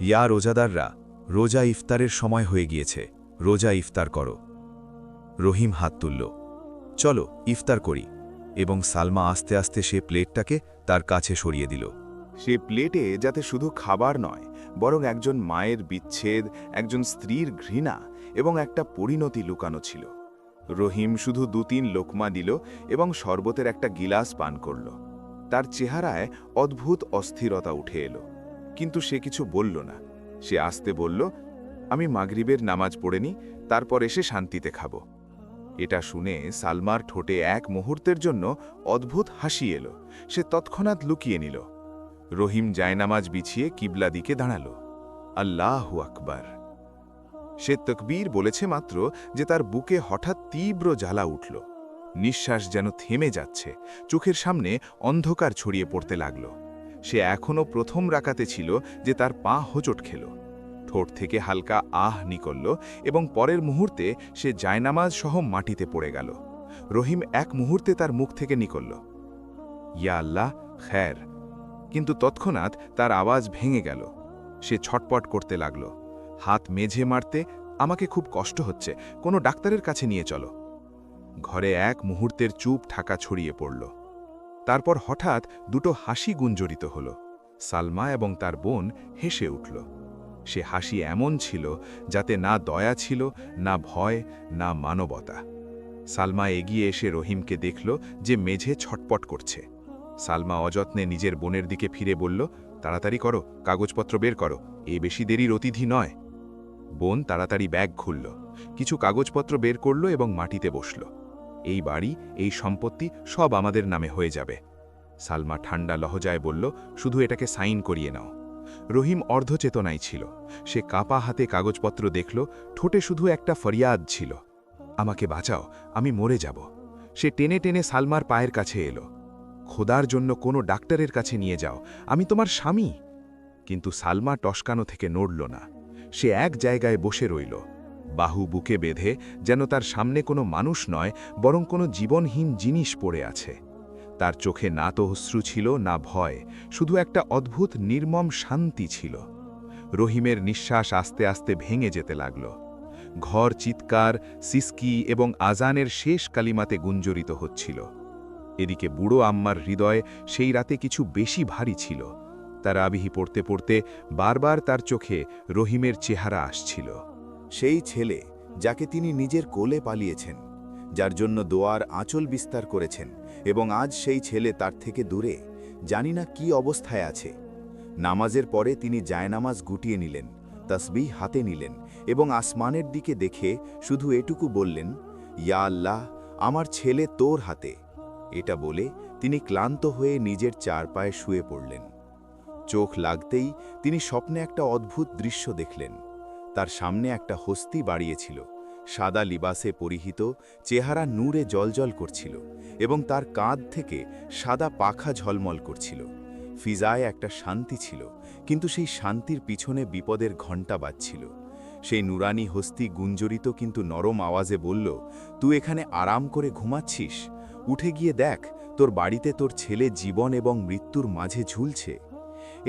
ইয়া রোজাদাররা, রোজা ইফতারের সময় হয়ে গিয়েছে, রোজা ইফতার করো। রহিম হাত তুলল। চলো ইফতার করি। এবং সালমা আস্তে আস্তে সে প্লেটটাকে তার কাছে সরিয়ে দিল। সে প্লেটে যাতে শুধু খাবার নয়, বরং একজন মায়ের বিচ্ছেদ, একজন স্ত্রীর ঘৃণা এবং একটা পরিণতি লুকানো ছিল। রহিম শুধু 2-3 লোকমা দিল এবং শরবতের একটা গিলাস পান করল। তার চেহারায় অদ্ভুত অস্থিরতা উঠে এলো, কিন্তু সে কিছু বলল না। সে আস্তে বলল, আমি মাগরিবের নামাজ পড়েনি, তারপর এসে শান্তিতে খাব। এটা শুনে সালমার ঠোঁটে এক মুহূর্তের জন্য অদ্ভুত হাসি এলো। সে তৎক্ষণাৎ লুকিয়ে নিল। রহিম জায়নামাজ বিছিয়ে কিবলা দিকে দাঁড়াল। আল্লাহু আকবার। সে তকবীর বলেছে মাত্র যে তার বুকে হঠাৎ তীব্র জ্বালা উঠল। নিঃশ্বাস যেন থেমে যাচ্ছে, চোখের সামনে অন্ধকার ছড়িয়ে পড়তে লাগল। সে এখনও প্রথম রাকাতে ছিল যে তার পা হোঁচট খেল। ঠোঁট থেকে হালকা আহ নিকলল এবং পরের মুহূর্তে সে জায়নামাজ সহ মাটিতে পড়ে গেল। রহিম এক মুহূর্তে তার মুখ থেকে নিকলল, ইয়া আল্লাহ, খ্যার। কিন্তু তৎক্ষণাৎ তার আওয়াজ ভেঙে গেল। সে ছটপট করতে লাগল। হাত মেঝে মারতে, আমাকে খুব কষ্ট হচ্ছে, কোনো ডাক্তারের কাছে নিয়ে চলো। ঘরে এক মুহূর্তের চুপ ঠাকা ছড়িয়ে পড়ল। তারপর হঠাৎ দুটো হাসি গুঞ্জরিত হল। সালমা এবং তার বোন হেসে উঠল। সে হাসি এমন ছিল যাতে না দয়া ছিল, না ভয়, না মানবতা। সালমা এগিয়ে এসে রহিমকে দেখল যে মেঝে ছটপট করছে। সালমা অযত্নে নিজের বোনের দিকে ফিরে বলল, তাড়াতাড়ি করো, কাগজপত্র বের করো, এই বেশি দেরির অতিথি নয়। বোন তাড়াতাড়ি ব্যাগ খুলল, কিছু কাগজপত্র বের করল এবং মাটিতে বসল। এই বাড়ি, এই সম্পত্তি সব আমাদের নামে হয়ে যাবে। সালমা ঠান্ডা লহজায় বলল, শুধু এটাকে সাইন করিয়ে নাও। রহিম অর্ধচেতনায় ছিল। সে কাঁপা হাতে কাগজপত্র দেখল, ঠোঁটে শুধু একটা ফরিয়াদ ছিল, আমাকে বাঁচাও, আমি মরে যাব। সে টেনে টেনে সালমার পায়ের কাছে এলো। খোদার জন্য কোনো ডাক্তারের কাছে নিয়ে যাও, আমি তোমার স্বামী। কিন্তু সালমা টসকানো থেকে নড়ল না। সে এক জায়গায় বসে রইল। বাহু বুকে বেঁধে, যেন তার সামনে কোনো মানুষ নয় বরং কোনো জীবনহীন জিনিস পড়ে আছে। তার চোখে না তো অশ্রু ছিল না ভয়, শুধু একটা অদ্ভুত নির্মম শান্তি ছিল। রহিমের নিঃশ্বাস আস্তে আস্তে ভেঙে যেতে লাগল। ঘর চিৎকার, সিসকি এবং আজানের শেষ কালিমাতে গুঞ্জরিত হচ্ছিল। এদিকে বুড়ো আম্মার হৃদয় সেই রাতে কিছু বেশি ভারী ছিল। তার আবিহি পড়তে পড়তে বারবার তার চোখে রহিমের চেহারা আসছিল। সেই ছেলে যাকে তিনি নিজের কোলে পালিয়েছেন, যার জন্য দোয়ার আঁচল বিস্তার করেছেন, এবং আজ সেই ছেলে তার থেকে দূরে, জানি না কি অবস্থায় আছে। নামাজের পরে তিনি জায়নামাজ গুটিয়ে নিলেন, তসবিহ হাতে নিলেন এবং আসমানের দিকে দেখে শুধু এটুকু বললেন, ইয়া আল্লাহ, আমার ছেলে তোর হাতে। এটা বলে তিনি ক্লান্ত হয়ে নিজের চারপায়ে শুয়ে পড়লেন। চোখ লাগতেই তিনি স্বপ্নে একটা অদ্ভুত দৃশ্য দেখলেন। তার সামনে একটা হস্তি বাড়িয়েছিল, সাদা লিবাসে পরিহিত, চেহারা নূরে জ্বলজ্বল করছিল এবং তার কাঁধ থেকে সাদা পাখা ঝলমল করছিল। ফিজায় একটা শান্তি ছিল, কিন্তু সেই শান্তির পিছনে বিপদের ঘণ্টা বাজছিল। সেই নুরানি হস্তি গুঞ্জরিত কিন্তু নরম আওয়াজে বলল, তুই এখানে আরাম করে ঘুমাচ্ছিস? উঠে গিয়ে দেখ, তোর বাড়িতে তোর ছেলে জীবন এবং মৃত্যুর মাঝে ঝুলছে।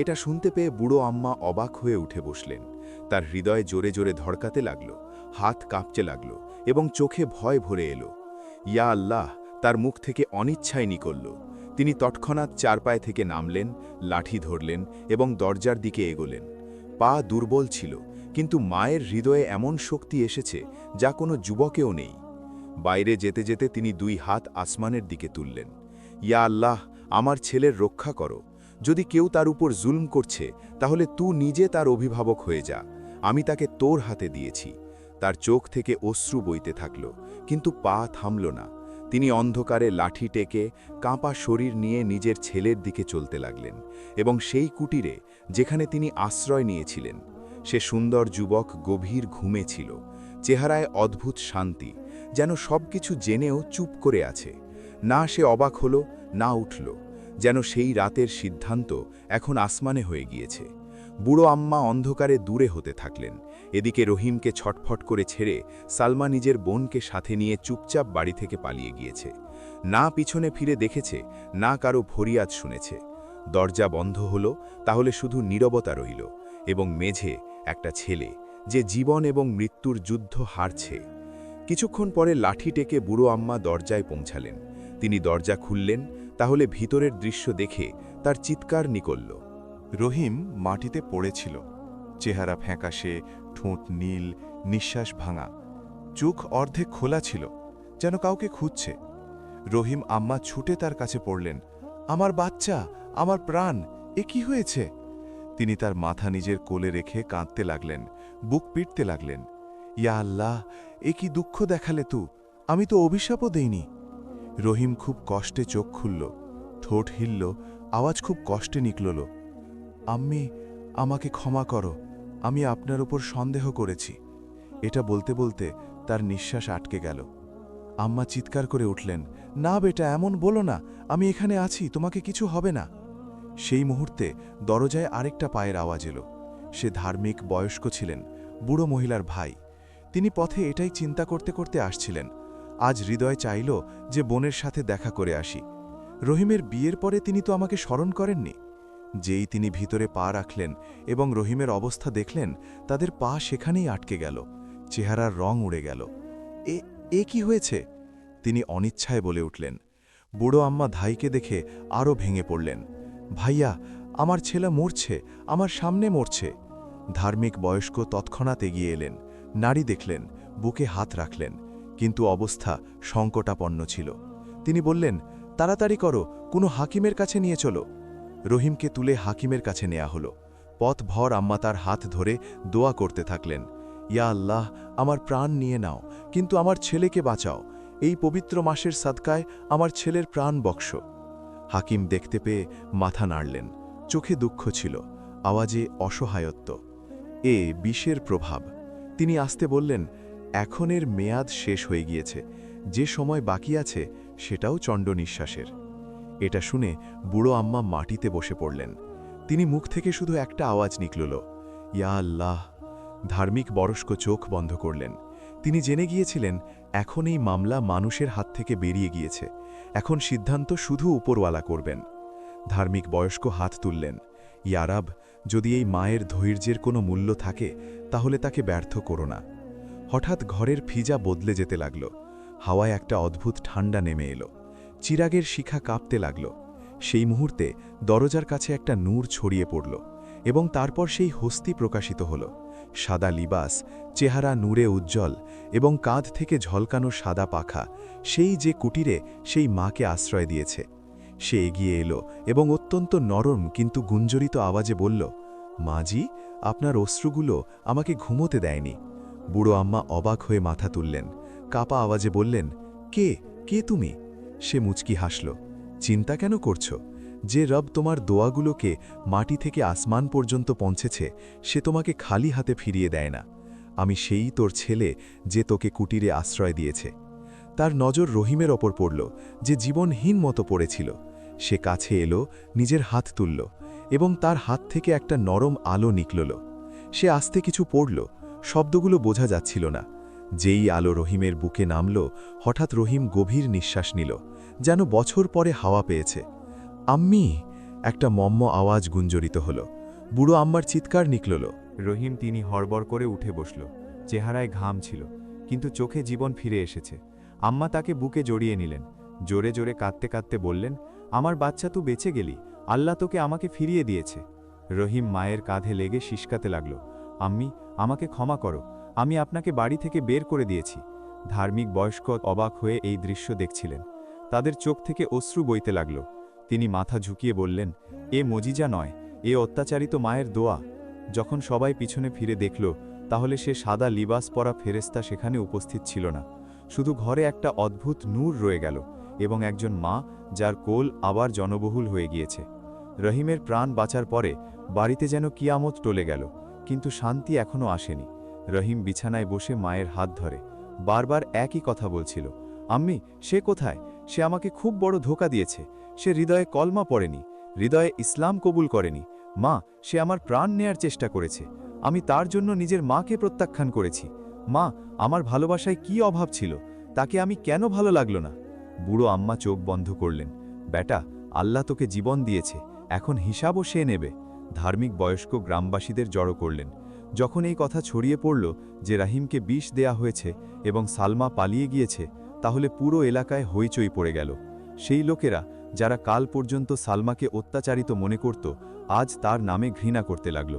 এটা শুনতে পেয়ে বুড়ো আম্মা অবাক হয়ে উঠে বসলেন। তার হৃদয় জোরে জোরে ধড়কাতে লাগল, হাত কাঁপতে লাগল এবং চোখে ভয় ভরে এলো। ইয়া আল্লাহ তার মুখ থেকে অনিচ্ছায় নিকলল। তিনি তৎক্ষণাৎ চারপায়ে থেকে নামলেন, লাঠি ধরলেন এবং দরজার দিকে এগোলেন। পা দুর্বল ছিল, কিন্তু মায়ের হৃদয়ে এমন শক্তি এসেছে যা কোনো যুবকেও নেই। বাইরে যেতে যেতে তিনি দুই হাত আসমানের দিকে তুললেন। ইয়া আল্লাহ, আমার ছেলের রক্ষা করো। যদি কেউ তার উপর জুলম করছে, তাহলে তুই নিজে তার অভিভাবক হয়ে যা। আমি তাকে তোর হাতে দিয়েছি। তার চোখ থেকে অশ্রু বইতে থাকল, কিন্তু পা থামল না। তিনি অন্ধকারে লাঠি টেকে কাঁপা শরীর নিয়ে নিজের ছেলের দিকে চলতে লাগলেন এবং সেই কুটিরে যেখানে তিনি আশ্রয় নিয়েছিলেন, সে সুন্দর যুবক গভীর ঘুমে ছিল। চেহারায় অদ্ভুত শান্তি, যেন সবকিছু জেনেও চুপ করে আছে। না সে অবাক হল, না উঠল, যেন সেই রাতের সিদ্ধান্ত এখন আসমানে হয়ে গিয়েছে। বুড়ো আম্মা অন্ধকারে দূরে হতে থাকলেন। এদিকে রহিমকে ছটফট করে ছেড়ে সালমা নিজের বোনকে সাথে নিয়ে চুপচাপ বাড়ি থেকে পালিয়ে গিয়েছে। না পিছনে ফিরে দেখেছে, না কারো ফরিয়াদ শুনেছে। দরজা বন্ধ হলো, তাহলে শুধু নীরবতা রইল এবং মেঝে একটা ছেলে যে জীবন এবং মৃত্যুর যুদ্ধ হারছে। কিছুক্ষণ পরে লাঠি টেকে বুড়ো আম্মা দরজায় পৌঁছালেন। তিনি দরজা খুললেন, তাহলে ভিতরের দৃশ্য দেখে তার চিৎকার নিকলল। রহিম মাটিতে পড়েছিল, চেহারা ফ্যাকাশে, ঠোঁট নীল, নিঃশ্বাস ভাঙা, চোখ অর্ধেক খোলা ছিল, যেন কাউকে খুঁজছে। রহিম আম্মা ছুটে তার কাছে পড়লেন। আমার বাচ্চা, আমার প্রাণ, এ কি হয়েছে? তিনি তার মাথা নিজের কোলে রেখে কাঁদতে লাগলেন, বুক পিটতে লাগলেন। ইয়া আল্লাহ, এ কি দুঃখ দেখালে তু? আমি তো অভিশাপও দেইনি। রহিম খুব কষ্টে চোখ খুলল, ঠোঁট হিলল, আওয়াজ খুব কষ্টে নিকলল। আম্মি, আমাকে ক্ষমা করো, আমি আপনার উপর সন্দেহ করেছি। এটা বলতে বলতে তার নিঃশ্বাস আটকে গেল। আম্মা চিৎকার করে উঠলেন, না বেটা, এমন বলো না, আমি এখানে আছি, তোমাকে কিছু হবে না। সেই মুহূর্তে দরজায় আরেকটা পায়ের আওয়াজ এলো। সে ধার্মিক, বয়স্ক ছিলেন, বুড়ো মহিলার ভাই। তিনি পথে এটাই চিন্তা করতে করতে আসছিলেন। আজ হৃদয় চাইল যে বোনের সাথে দেখা করে আসি। রহিমের বিয়ের পরে তিনি তো আমাকে স্মরণ করেননি। যেই তিনি ভিতরে পা রাখলেন এবং রহিমের অবস্থা দেখলেন, তাদের পা সেখানেই আটকে গেল, চেহারার রং উড়ে গেল। এ কি হয়েছে? তিনি অনিচ্ছায় বলে উঠলেন। বুড়ো আম্মা ধাইকে দেখে আরও ভেঙে পড়লেন। ভাইয়া, আমার ছেলে মরছে, আমার সামনে মরছে। ধার্মিক বয়স্ক তৎক্ষণাৎ এগিয়ে এলেন, নারী দেখলেন, বুকে হাত রাখলেন, কিন্তু অবস্থা সংকটাপন্ন ছিল। তিনি বললেন, তাড়াতাড়ি করো, কোনো হাকিমের কাছে নিয়ে চলো। রহিমকে তুলে হাকিমের কাছে নেয়া হলো। পথভর আম্মা তার হাত ধরে দোয়া করতে থাকলেন, ইয়া আল্লাহ, আমার প্রাণ নিয়ে নাও, কিন্তু আমার ছেলেকে বাঁচাও। এই পবিত্র মাসের সাদকায় আমার ছেলের প্রাণ বক্স। হাকিম দেখতে পেয়ে মাথা নাড়লেন, চোখে দুঃখ ছিল, আওয়াজে অসহায়ত্ব। এ বিষের প্রভাব। তিনি আস্তে বললেন, এখনের মেয়াদ শেষ হয়ে গিয়েছে, যে সময় বাকি আছে সেটাও চণ্ড নিঃশ্বাসের। এটা শুনে বুড়ো আম্মা মাটিতে বসে পড়লেন। তিনি মুখ থেকে শুধু একটা আওয়াজ নিকলল, ইয়া আল্লাহ। ধার্মিক বয়স্ক চোখ বন্ধ করলেন তিনি জেনে গিয়েছিলেন এখন এই মামলা মানুষের হাত থেকে বেরিয়ে গিয়েছে, এখন সিদ্ধান্ত শুধু উপরওয়ালা করবেন। ধার্মিক বয়স্ক হাত তুললেন, ইয়ারাব, যদি এই মায়ের ধৈর্যের কোনো মূল্য থাকে তাহলে তাকে ব্যর্থ করো না। হঠাৎ ঘরের ফিজা বদলে যেতে লাগল, হাওয়ায় একটা অদ্ভুত ঠান্ডা নেমে এলো, চিরাগের শিখা কাঁপতে লাগল। সেই মুহূর্তে দরজার কাছে একটা নূর ছড়িয়ে পড়ল এবং তারপর সেই হস্তি প্রকাশিত হল। সাদা লিবাস, চেহারা নূরে উজ্জ্বল এবং কাঁধ থেকে ঝলকানো সাদা পাখা, সেই যে কুটিরে সেই মাকে আশ্রয় দিয়েছে। সে এগিয়ে এলো এবং অত্যন্ত নরম কিন্তু গুঞ্জরিত আওয়াজে বলল, মাজি, আপনার অশ্রুগুলো আমাকে ঘুমোতে দেয়নি। বুড়ো আম্মা অবাক হয়ে মাথা তুললেন, কাপা আওয়াজে বললেন, কে কে তুমি? সে মুচকি হাসল, চিন্তা কেন করছো? যে রব তোমার দোয়াগুলোকে মাটি থেকে আসমান পর্যন্ত পৌঁছেছে সে তোমাকে খালি হাতে ফিরিয়ে দেয় না। আমি সেই তোর ছেলে যে তোকে কুটিরে আশ্রয় দিয়েছে। তার নজর রহিমের ওপর পড়ল, যে জীবনহীন মতো পড়েছিল। সে কাছে এলো, নিজের হাত তুলল এবং তার হাত থেকে একটা নরম আলো নিকলল। সে আস্তে কিছু পড়ল, শব্দগুলো বোঝা যাচ্ছিল না। যেই আলো রহিমের বুকে নামল, হঠাৎ রহিম গভীর নিঃশ্বাস নিল, যেন বছর পরে হাওয়া পেয়েছে। আম্মি, একটা মম্ম আওয়াজ গুঞ্জরিত হল। বুড়ো আম্মার চিৎকার নিকলল। রহিম তিনি হড়বড় করে উঠে বসল, চেহারায় ঘাম ছিল কিন্তু চোখে জীবন ফিরে এসেছে। আম্মা তাকে বুকে জড়িয়ে নিলেন, জোরে জোরে কাঁদতে কাঁদতে বললেন, আমার বাচ্চা, তুই বেঁচে গেলি, আল্লাহ তোকে আমাকে ফিরিয়ে দিয়েছে। রহিম মায়ের কাঁধে লেগে শিশকাতে লাগল, আম্মি, আমাকে ক্ষমা করো, আমি আপনাকে বাড়ি থেকে বের করে দিয়েছি। ধার্মিক বয়স্ক অবাক হয়ে এই দৃশ্য দেখছিলেন, তাদের চোখ থেকে অশ্রু বইতে লাগল। তিনি মাথা ঝুঁকিয়ে বললেন, এ মজিজা নয়, এ অত্যাচারিত মায়ের দোয়া। যখন সবাই পিছনে ফিরে দেখল, তাহলে সে সাদা লিবাস পরা ফেরেস্তা সেখানে উপস্থিত ছিল না। শুধু ঘরে একটা অদ্ভুত নূর রয়ে গেল এবং একজন মা যার কোল আবার জনবহুল হয়ে গিয়েছে। রহিমের প্রাণ বাঁচার পরে বাড়িতে যেন কিয়ামত টলে গেল, কিন্তু শান্তি এখনও আসেনি। রহিম বিছানায় বসে মায়ের হাত ধরে বারবার একই কথা বলছিল, আম্মি, সে কোথায়? সে আমাকে খুব বড় ধোঁকা দিয়েছে। সে হৃদয়ে কলমা পড়েনি, হৃদয়ে ইসলাম কবুল করেনি। মা, সে আমার প্রাণ নেয়ার চেষ্টা করেছে, আমি তার জন্য নিজের মাকে প্রত্যাখ্যান করেছি। মা, আমার ভালোবাসায় কি অভাব ছিল, তাকে আমি কেন ভালো লাগলো না? বুড়ো আম্মা চোখ বন্ধ করলেন, বেটা, আল্লাহ তোকে জীবন দিয়েছে, এখন হিসাবও সে নেবে। ধার্মিক বয়স্ক গ্রামবাসীদের জড়ো করলেন। যখন এই কথা ছড়িয়ে পড়ল যে রাহিমকে বিষ দেয়া হয়েছে এবং সালমা পালিয়ে গিয়েছে, তাহলে পুরো এলাকায় হইচই পড়ে গেল। সেই লোকেরা যারা কাল পর্যন্ত সালমাকে অত্যাচারিত মনে করত, আজ তার নামে ঘৃণা করতে লাগল।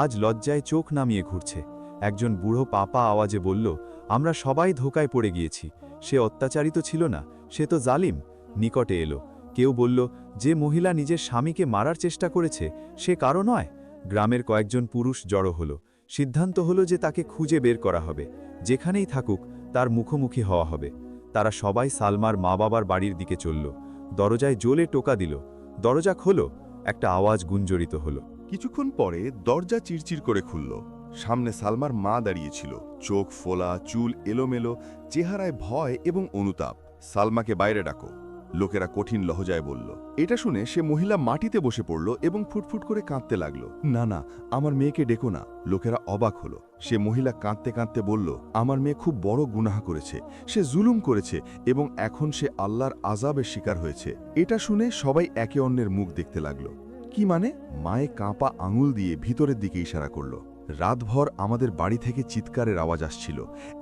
আজ লজ্জায় চোখ নামিয়ে ঘুরছে। একজন বুড়ো পাপা আওয়াজে বলল, আমরা সবাই ধোকায় পড়ে গিয়েছি, সে অত্যাচারিত ছিল না, সে তো জালিম। নিকটে এলো কেউ বলল, যে মহিলা নিজের স্বামীকে মারার চেষ্টা করেছে সে কারো নয়। গ্রামের কয়েকজন পুরুষ জড়ো হলো, সিদ্ধান্ত হলো যে তাকে খুঁজে বের করা হবে, যেখানেই থাকুক তার মুখোমুখি হওয়া হবে। তারা সবাই সালমার মা বাবার বাড়ির দিকে চলল। দরজায় জোরে টোকা দিল, দরজা খোলো, একটা আওয়াজ গুঞ্জরিত হলো। কিছুক্ষণ পরে দরজা চিরচির করে খুলল। সামনে সালমার মা দাঁড়িয়েছিল, চোখ ফোলা, চুল এলোমেলো, চেহারায় ভয় এবং অনুতাপ। সালমাকে বাইরে ডাকো, লোকেরা কঠিন লহজায় বলল। এটা শুনে সে মহিলা মাটিতে বসে পড়ল এবং ফুটফুট করে কাঁদতে লাগলো। না না, আমার মেয়েকে ডেকো না। লোকেরা অবাক হলো। সে মহিলা কাঁদতে কাঁদতে বলল, আমার মেয়ে খুব বড় গুনাহ করেছে, সে জুলুম করেছে এবং এখন সে আল্লাহর আযাবের শিকার হয়েছে। এটা শুনে সবাই একে অন্যের মুখ দেখতে লাগলো। কি মানে? মায়ে কাঁপা আঙুল দিয়ে ভিতরের দিকে ইশারা করল। রাতভর আমাদের বাড়ি থেকে চিৎকারের আওয়াজ আসছিল,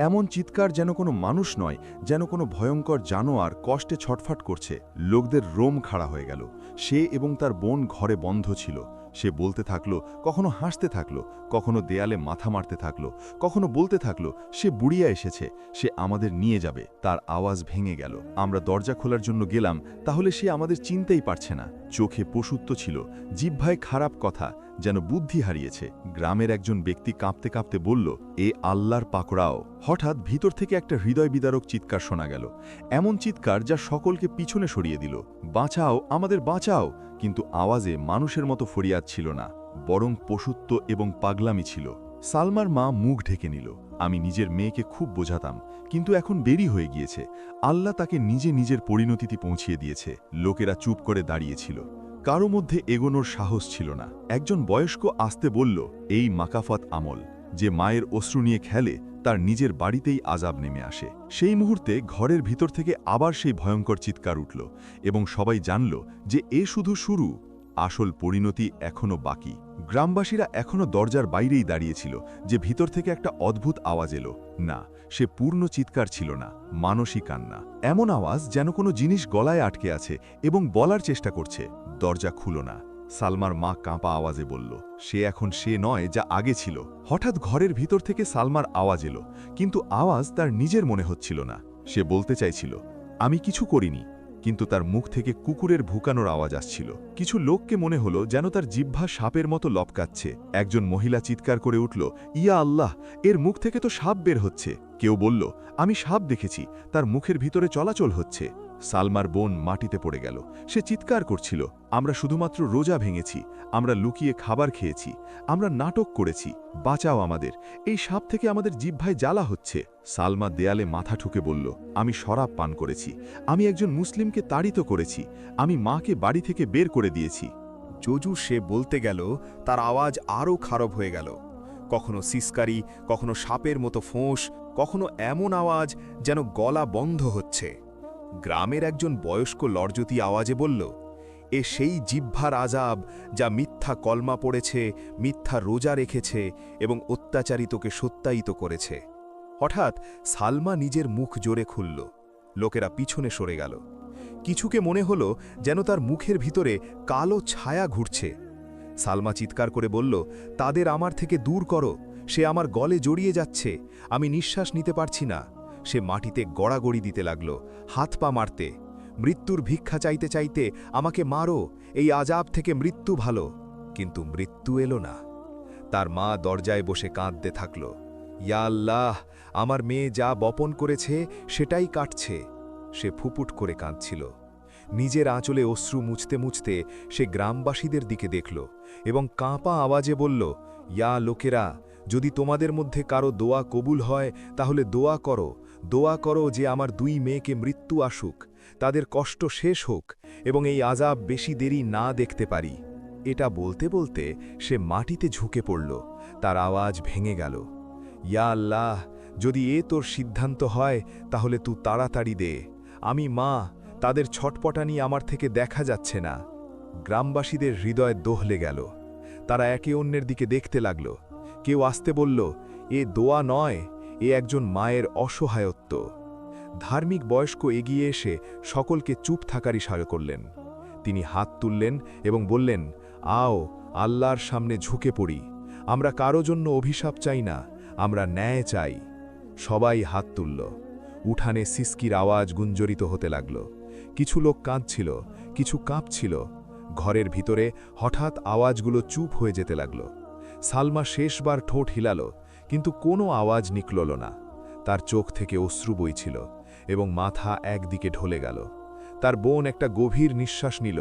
এমন চিৎকার যেন কোনো মানুষ নয়, যেন কোনো ভয়ঙ্কর জানোয়ার কষ্টে ছটফট করছে। লোকদের রোম খাড়া হয়ে গেল। সে এবং তার বোন ঘরে বন্ধ ছিল। সে বলতে থাকলো, কখনো হাসতে থাকলো, কখনো দেয়ালে মাথা মারতে থাকলো, কখনো বলতে থাকলো, সে বুড়িয়া এসেছে, সে আমাদের নিয়ে যাবে। তার আওয়াজ ভেঙে গেল। আমরা দরজা খোলার জন্য গেলাম, তাহলে সে আমাদের চিনতেই পারছে না। চোখে পশুত্ব ছিল, জিহ্বায় খারাপ কথা, যেন বুদ্ধি হারিয়েছে। গ্রামের একজন ব্যক্তি কাঁপতে কাঁপতে বলল, এ আল্লাহর পাকড়াও। হঠাৎ ভিতর থেকে একটা হৃদয় বিদারক চিৎকার শোনা গেল, এমন চিৎকার যা সকলকে পিছনে সরিয়ে দিল। বাঁচাও, আমাদের বাঁচাও! কিন্তু আওয়াজে মানুষের মতো ফরিয়াদ ছিল না, বরং পশুত্ব এবং পাগলামি ছিল। সালমার মা মুখ ঢেকে নিল। আমি নিজের মেয়েকে খুব বোঝাতাম, কিন্তু এখন দেরি হয়ে গিয়েছে। আল্লাহ তাকে নিজে নিজের পরিণতিতে পৌঁছিয়ে দিয়েছে। লোকেরা চুপ করে দাঁড়িয়েছিল, কারো মধ্যে এগোনোর সাহস ছিল না। একজন বয়স্ক আস্তে বলল, এই মাকাফাত আমল, যে মায়ের অশ্রু নিয়ে খেলে তার নিজের বাড়িতেই আযাব নেমে আসে। সেই মুহূর্তে ঘরের ভিতর থেকে আবার সেই ভয়ঙ্কর চিৎকার উঠল এবং সবাই জানল যে এ শুধু শুরু, আসল পরিণতি এখনও বাকি। গ্রামবাসীরা এখনও দরজার বাইরেই দাঁড়িয়েছিল যে ভিতর থেকে একটা অদ্ভুত আওয়াজ এলো। না, সে পূর্ণ চিৎকার ছিল না, মানসিক কান্না। এমন আওয়াজ যেন কোনো জিনিস গলায় আটকে আছে এবং বলার চেষ্টা করছে। দরজা খুলো না, সালমার মা কাঁপা আওয়াজে বলল। সে এখন সে নয় যা আগে ছিল। হঠাৎ ঘরের ভিতর থেকে সালমার আওয়াজ এলো, কিন্তু আওয়াজ তার নিজের মনে হচ্ছিল না। সে বলতে চাইছিল, আমি কিছু করিনি, কিন্তু তার মুখ থেকে কুকুরের ভুকানোর আওয়াজ আসছিল। কিছু লোককে মনে হলো যেন তার জিহ্বা সাপের মতো লপকাচ্ছে। একজন মহিলা চিৎকার করে উঠল, ইয়া আল্লাহ, এর মুখ থেকে তো সাপ বের হচ্ছে। কেউ বলল, আমি সাপ দেখেছি, তার মুখের ভিতরে চলাচল হচ্ছে। সালমার বোন মাটিতে পড়ে গেল। সে চিৎকার করছিল, আমরা শুধুমাত্র রোজা ভেঙেছি, আমরা লুকিয়ে খাবার খেয়েছি, আমরা নাটক করেছি, বাঁচাও আমাদের, এই সাপ থেকে আমাদের জিহ্বায় জ্বালা হচ্ছে। সালমা দেয়ালে মাথা ঠুকে বলল, আমি শরাব পান করেছি, আমি একজন মুসলিমকে তাড়িত করেছি, আমি মাকে বাড়ি থেকে বের করে দিয়েছি। যজু সে বলতে গেল, তার আওয়াজ আরও খারাপ হয়ে গেল। কখনো সিসকারি, কখনো সাপের মতো ফোঁস, কখনো এমন আওয়াজ যেন গলা বন্ধ হচ্ছে। গ্রামের একজন বয়স্ক লর্জতি আওয়াজে বলল, এ সেই জিহ্বার আযাব যা মিথ্যা কলমা পড়েছে, মিথ্যা রোজা রেখেছে এবং অত্যাচারিতকে সত্যায়িত করেছে। হঠাৎ সালমা নিজের মুখ জোরে খুলল। লোকেরা পিছনে সরে গেল। কিছুকে মনে হলো যেন তার মুখের ভিতরে কালো ছায়া ঘুরছে। সালমা চিৎকার করে বলল, তাদের আমার থেকে দূর করো, সে আমার গলে জড়িয়ে যাচ্ছে, আমি নিঃশ্বাস নিতে পারছি না। সে মাটিতে গড়াগড়ি দিতে লাগল, হাত পা মারতে। মৃত্যুর ভিক্ষা চাইতে চাইতে, আমাকে মারো, এই আযাব থেকে মৃত্যু ভালো। কিন্তু মৃত্যু এলো না। তার মা দরজায় বসে কাঁদতে থাকল, ইয়া আল্লাহ, আমার মেয়ে যা বপন করেছে সেটাই কাটছে। সে ফুপুট করে কাঁদছিল। নিজের আঁচলে অশ্রু মুছতে মুছতে সে গ্রামবাসীদের দিকে দেখল এবং কাঁপা আওয়াজে বলল, ইয়া লোকেরা, যদি তোমাদের মধ্যে কারো দোয়া কবুল হয় তাহলে দোয়া করো যে আমার 2 মেয়েকে মৃত্যু আসুক, তাদের কষ্ট শেষ হোক এবং এই আযাব বেশি দেরি না দেখতে পারি। এটা বলতে বলতে সে মাটিতে ঝুঁকে পড়ল। তার আওয়াজ ভেঙে গেল, ইয়া আল্লাহ, যদি এ তোর সিদ্ধান্ত হয় তাহলে তুই তাড়াতাড়ি দে। আমি মা, তাদের ছটপটানি আমার থেকে দেখা যাচ্ছে না। গ্রামবাসীদের হৃদয় দোহলে গেল। তারা একে অন্যের দিকে দেখতে লাগল। কেউ আসতে বলল, এ দোয়া নয়, এ একজন মায়ের অসহায়ত্ব। ধার্মিক বয়স্ক এগিয়ে এসে সকলকে চুপ থাকার ইশারা করলেন। তিনি হাত তুললেন এবং বললেন, আও, আল্লাহর সামনে ঝুঁকে পড়ি। আমরা কারো জন্য অভিশাপ চাই না, আমরা ন্যায় চাই। সবাই হাত তুলল। উঠানে সিসকির আওয়াজ গুঞ্জরিত হতে লাগল। কিছু লোক কাঁদছিল, কিছু কাঁপছিল। ঘরের ভিতরে হঠাৎ আওয়াজগুলো চুপ হয়ে যেতে লাগল। সালমা শেষবার ঠোঁট হিলাল, কিন্তু কোনো আওয়াজ নিকলল না। তার চোখ থেকে অশ্রু বইছিল এবং মাথা একদিকে ঢলে গেল। তার বোন একটা গভীর নিঃশ্বাস নিল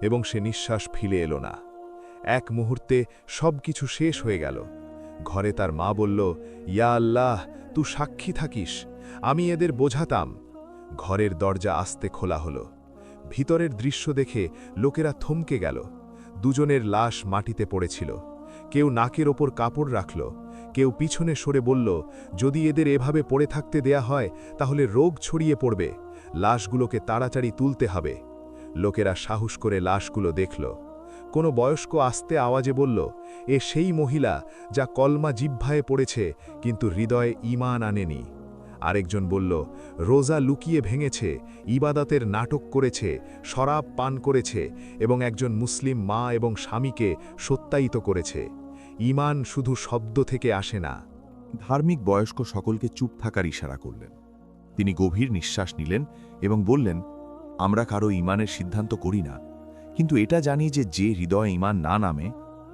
এবং সে নিঃশ্বাস ফিরে এলো না। এক মুহূর্তে সব কিছু শেষ হয়ে গেল। ঘরে তার মা বলল, ইয়া আল্লাহ, তুই সাক্ষী থাকিস, আমি এদের বোঝাতাম। ঘরের দরজা আস্তে খোলা হলো। ভিতরের দৃশ্য দেখে লোকেরা থমকে গেল। দুজনের লাশ মাটিতে পড়েছিল। কেউ নাকের ওপর কাপড় রাখল, কেউ পিছনে সরে বলল, যদি এদের এভাবে পড়ে থাকতে দেয়া হয় তাহলে রোগ ছড়িয়ে পড়বে, লাশগুলোকে তাড়াতাড়ি তুলতে হবে। লোকেরা সাহস করে লাশগুলো দেখল। কোনো বয়স্ক আস্তে আওয়াজে বলল, এ সেই মহিলা যা কলমা জিহ্বায় পড়েছে কিন্তু হৃদয়ে ঈমান আনেনি। আরেকজন বলল, রোজা লুকিয়ে ভেঙেছে, ইবাদতের নাটক করেছে, শরাব পান করেছে এবং একজন মুসলিম মা এবং স্বামীকে সত্যায়িত করেছে। ঈমান শুধু শব্দ থেকে আসে না। ধার্মিক বয়স্ক সকলকে চুপ থাকার ইশারা করলেন। তিনি গভীর নিঃশ্বাস নিলেন এবং বললেন, আমরা কারো ঈমানের সিদ্ধান্ত করি না, কিন্তু এটা জানি যে যে হৃদয়ে ঈমান না নামে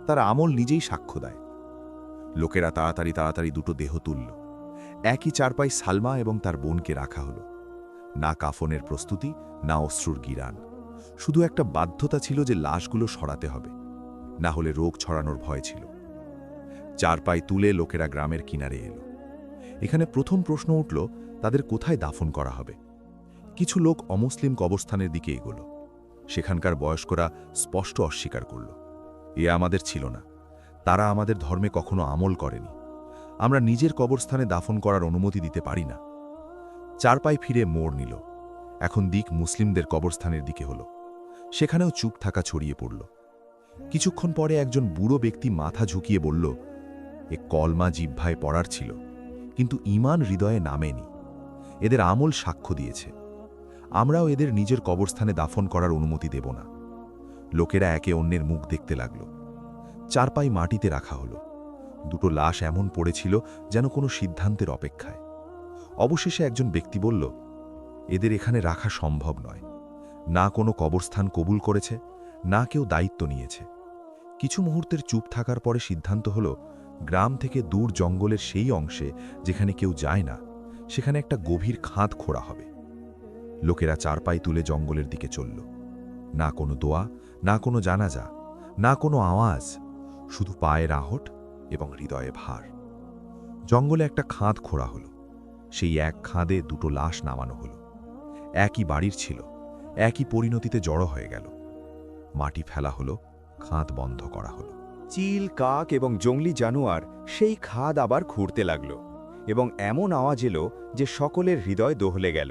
তার আমল নিজেই সাক্ষ্য দেয়। লোকেরা তাড়াতাড়ি দুটো দেহ তুলল। একই চারপাই সালমা এবং তার বোনকে রাখা হলো। না কাফনের প্রস্তুতি, না অশ্রুর গিরান, শুধু একটা বাধ্যতা ছিল যে লাশগুলো সরাতে হবে, না হলে রোগ ছড়ানোর ভয় ছিল। চারপাই তুলে লোকেরা গ্রামের কিনারে এলো। এখানে প্রথম প্রশ্ন উঠল, তাদের কোথায় দাফন করা হবে। কিছু লোক অমুসলিম কবরস্থানের দিকে এগোলো। সেখানকার বয়স্করা স্পষ্ট অস্বীকার করল, এ আমাদের ছিল না, তারা আমাদের ধর্মে কখনো আমল করেনি। আমরা নিজের কবরস্থানে দাফন করার অনুমতি দিতে পারি না। চারপাই ফিরে মোড় নিল। এখন দিক মুসলিমদের কবরস্থানের দিকে হল। সেখানেও চুপ থাকা ছড়িয়ে পড়ল। কিছুক্ষণ পরে একজন বুড়ো ব্যক্তি মাথা ঝুঁকিয়ে বলল, এ কলমা জিহ্বায় পড়ার ছিল, কিন্তু ঈমান হৃদয়ে নামেনি। এদের আমল সাক্ষ্য দিয়েছে। আমরাও এদের নিজের কবরস্থানে দাফন করার অনুমতি দেব না। লোকেরা একে অন্যের মুখ দেখতে লাগল। চারপাই মাটিতে রাখা হলো। দুটো লাশ এমন পড়েছিল যেন কোনো সিদ্ধান্তের অপেক্ষায়। অবশেষে একজন ব্যক্তি বলল, এদের এখানে রাখা সম্ভব নয়। না কোনো কবরস্থান কবুল করেছে, না কেউ দায়িত্ব নিয়েছে। কিছু মুহূর্তের চুপ থাকার পরে সিদ্ধান্ত হল, গ্রাম থেকে দূর জঙ্গলের সেই অংশে যেখানে কেউ যায় না, সেখানে একটা গভীর খাদ খোঁড়া হবে। লোকেরা চারপাই তুলে জঙ্গলের দিকে চলল। না কোনো দোয়া, না কোনো জানাজা, না কোনো আওয়াজ, শুধু পায়ের আহট এবং হৃদয়ে ভার। জঙ্গলে একটা খাদ খোঁড়া হলো। সেই এক খাদে দুটো লাশ নামানো হলো। একই বাড়ির ছিল, একই পরিণতিতে জড়ো হয়ে গেল। মাটি ফেলা হলো, খাদ বন্ধ করা হলো। চিল, কাক এবং জংলি জানোয়ার সেই খাদ আবার খুঁড়তে লাগল, এবং এমন আওয়াজ এলো যে সকলের হৃদয় দোহলে গেল।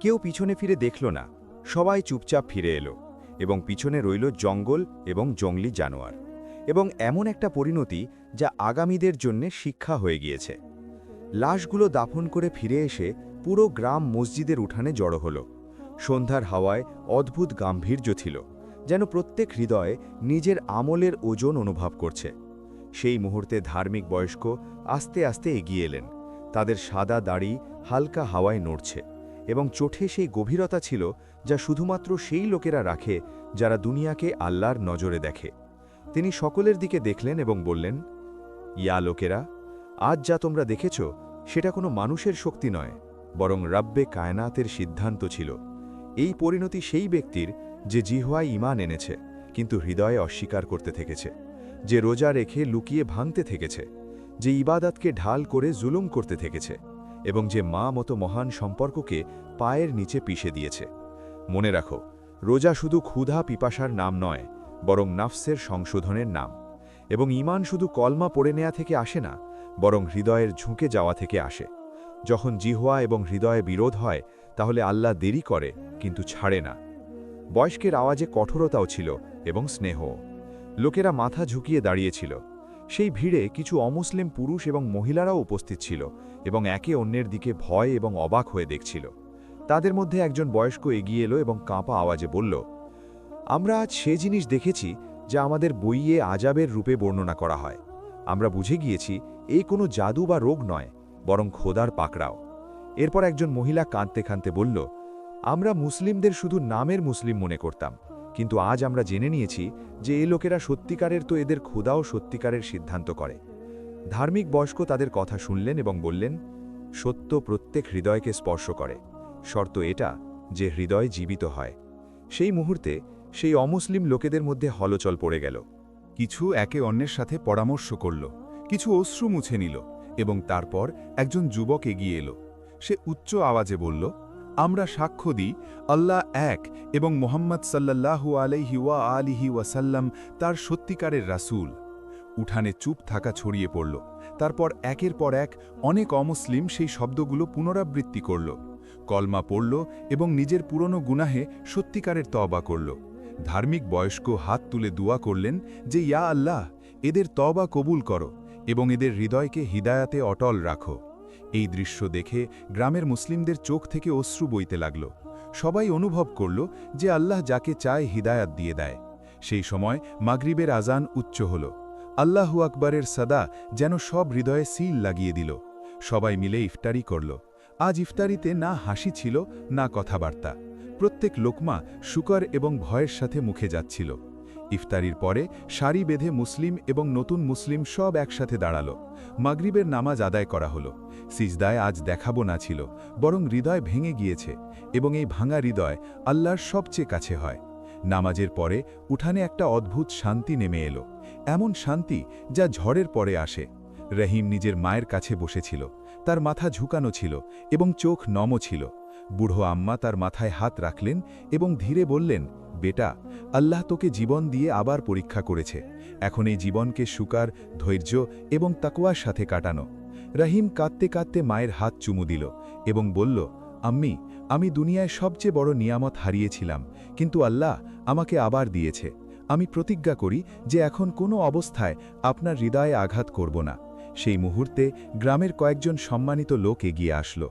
কেউ পিছনে ফিরে দেখল না, সবাই চুপচাপ ফিরে এলো, এবং পিছনে রইল জঙ্গল এবং জংলি জানোয়ার, এবং এমন একটা পরিণতি যা আগামীদের জন্যে শিক্ষা হয়ে গিয়েছে। লাশগুলো দাফন করে ফিরে এসে পুরো গ্রাম মসজিদের উঠানে জড়ো হল। সন্ধ্যার হাওয়ায় অদ্ভুত গাম্ভীর্য ছিল, যেন প্রত্যেক হৃদয়ে নিজের আমলের ওজন অনুভব করছে। সেই মুহূর্তে ধার্মিক বয়স্ক আস্তে আস্তে এগিয়ে এলেন। তাদের সাদা দাড়ি হালকা হাওয়ায় নড়ছে, এবং চোখে সেই গভীরতা ছিল যা শুধুমাত্র সেই লোকেরা রাখে যারা দুনিয়াকে আল্লাহর নজরে দেখে। তিনি সকলের দিকে দেখলেন এবং বললেন, ইয়া লোকেরা, আজ যা তোমরা দেখেছ সেটা কোনো মানুষের শক্তি নয়, বরং রাব্বে কায়নাতের সিদ্ধান্ত ছিল। এই পরিণতি সেই ব্যক্তির যে জিহ্বায় ঈমান এনেছে কিন্তু হৃদয়ে অস্বীকার করতে থেকেছে, যে রোজা রেখে লুকিয়ে ভাঙতে থেকেছে, যে ইবাদতকে ঢাল করে জুলুম করতে থেকেছে, এবং যে মা মতো মহান সম্পর্ককে পায়ের নিচে পিষে দিয়েছে। মনে রাখো, রোজা শুধু ক্ষুধা পিপাসার নাম নয়, বরং নাফসের সংশোধনের নাম। এবং ঈমান শুধু কলমা পড়ে নেয়া থেকে আসে না, বরং হৃদয়ের ঝুঁকে যাওয়া থেকে আসে। যখন জিহ্বা এবং হৃদয়ে বিরোধ হয়, তাহলে আল্লাহ দেরি করে কিন্তু ছাড়ে না। বয়স্কের আওয়াজে কঠোরতাও ছিল এবং স্নেহ। লোকেরা মাথা ঝুঁকিয়ে দাঁড়িয়েছিল। সেই ভিড়ে কিছু অমুসলিম পুরুষ এবং মহিলারাও উপস্থিত ছিল, এবং একে অন্যের দিকে ভয় এবং অবাক হয়ে দেখছিল। তাদের মধ্যে একজন বয়স্ক এগিয়ে এলো এবং কাঁপা আওয়াজে বলল, আমরা আজ সে জিনিস দেখেছি যা আমাদের বইয়ে আজাবের রূপে বর্ণনা করা হয়। আমরা বুঝে গিয়েছি এই কোনো জাদু বা রোগ নয়, বরং খোদার পাকড়াও। এরপর একজন মহিলা কাঁদতে কাঁদতে বলল, আমরা মুসলিমদের শুধু নামের মুসলিম মনে করতাম, কিন্তু আজ আমরা জেনে নিয়েছি যে এই লোকেরা সত্যিকারের, তো এদের খোদাও সত্যিকারের সিদ্ধান্ত করে। ধার্মিক বয়স্ক তাদের কথা শুনলেন এবং বললেন, সত্য প্রত্যেক হৃদয়কে স্পর্শ করে, শর্ত এটা যে হৃদয় জীবিত হয়। সেই মুহূর্তে সেই অমুসলিম লোকেদের মধ্যে হলচল পড়ে গেল। কিছু একে অন্যের সাথে পরামর্শ করল, কিছু অশ্রু মুছে নিল, এবং তারপর একজন যুবক এগিয়ে এলো। সে উচ্চ আওয়াজে বলল, আমরা সাক্ষ্য দিই আল্লাহ এক এবং মোহাম্মদ সাল্লাল্লাহু আলাইহি ওয়া আলিহি ওয়াসাল্লাম তার সত্যিকারের রাসূল। উঠানে চুপ থাকা ছড়িয়ে পড়ল। তারপর একের পর এক অনেক অমুসলিম সেই শব্দগুলো পুনরাবৃত্তি করল, কলমা পড়ল এবং নিজের পুরনো গুনাহে সত্যিকারের তওবা করল। ধার্মিক বয়স্ক হাত তুলে দোয়া করলেন যে, ইয়া আল্লাহ, এদের তওবা কবুল করো এবং এদের হৃদয়কে হিদায়াতে অটল রাখো। এই দৃশ্য দেখে গ্রামের মুসলিমদের চোখ থেকে অশ্রু বইতে লাগল। সবাই অনুভব করল যে আল্লাহ যাকে চায় হিদায়াত দিয়ে দেয়। সেই সময় মাগরিবের আজান উচ্চ হল। আল্লাহু আকবরের সাদা যেন সব হৃদয়ে সিল লাগিয়ে দিল। সবাই মিলে ইফতারি করল। আজ ইফতারিতে না হাসি ছিল, না কথাবার্তা। প্রত্যেক লোকমা শুকর এবং ভয়ের সাথে মুখে যাচ্ছিল। ইফতারির পরে সারি বেঁধে মুসলিম এবং নতুন মুসলিম সব একসাথে দাঁড়াল। মাগরিবের নামাজ আদায় করা হলো। সিজদায় আজ দেখাবো না ছিল, বরং হৃদয় ভেঙে গিয়েছে, এবং এই ভাঙা হৃদয় আল্লাহর সবচেয়ে কাছে হয়। নামাজের পরে উঠানে একটা অদ্ভুত শান্তি নেমে এলো, এমন শান্তি যা ঝড়ের পরে আসে। রহিম নিজের মায়ের কাছে বসেছিল। তার মাথা ঝুঁকানো ছিল এবং চোখ নম ছিল। বুড়ো আম্মা তার মাথায় হাত রাখলেন এবং ধীরে বললেন, বেটা, আল্লাহ তোকে জীবন দিয়ে আবার পরীক্ষা করেছে। এখন এই জীবনকে শুকার, ধৈর্য এবং তাকওয়ার সাথে কাটানো। রহিম কাঁদতে কাঁদতে মায়ের হাত চুমু দিল এবং বলল, আম্মি, আমি দুনিয়ায় সবচেয়ে বড় নিয়ামত হারিয়েছিলাম, কিন্তু আল্লাহ আমাকে আবার দিয়েছে। আমি প্রতিজ্ঞা করি যে এখন কোনো অবস্থায় আপনার হৃদয়ে আঘাত করব না। সেই মুহূর্তে গ্রামের কয়েকজন সম্মানিত লোক এগিয়ে আসলো।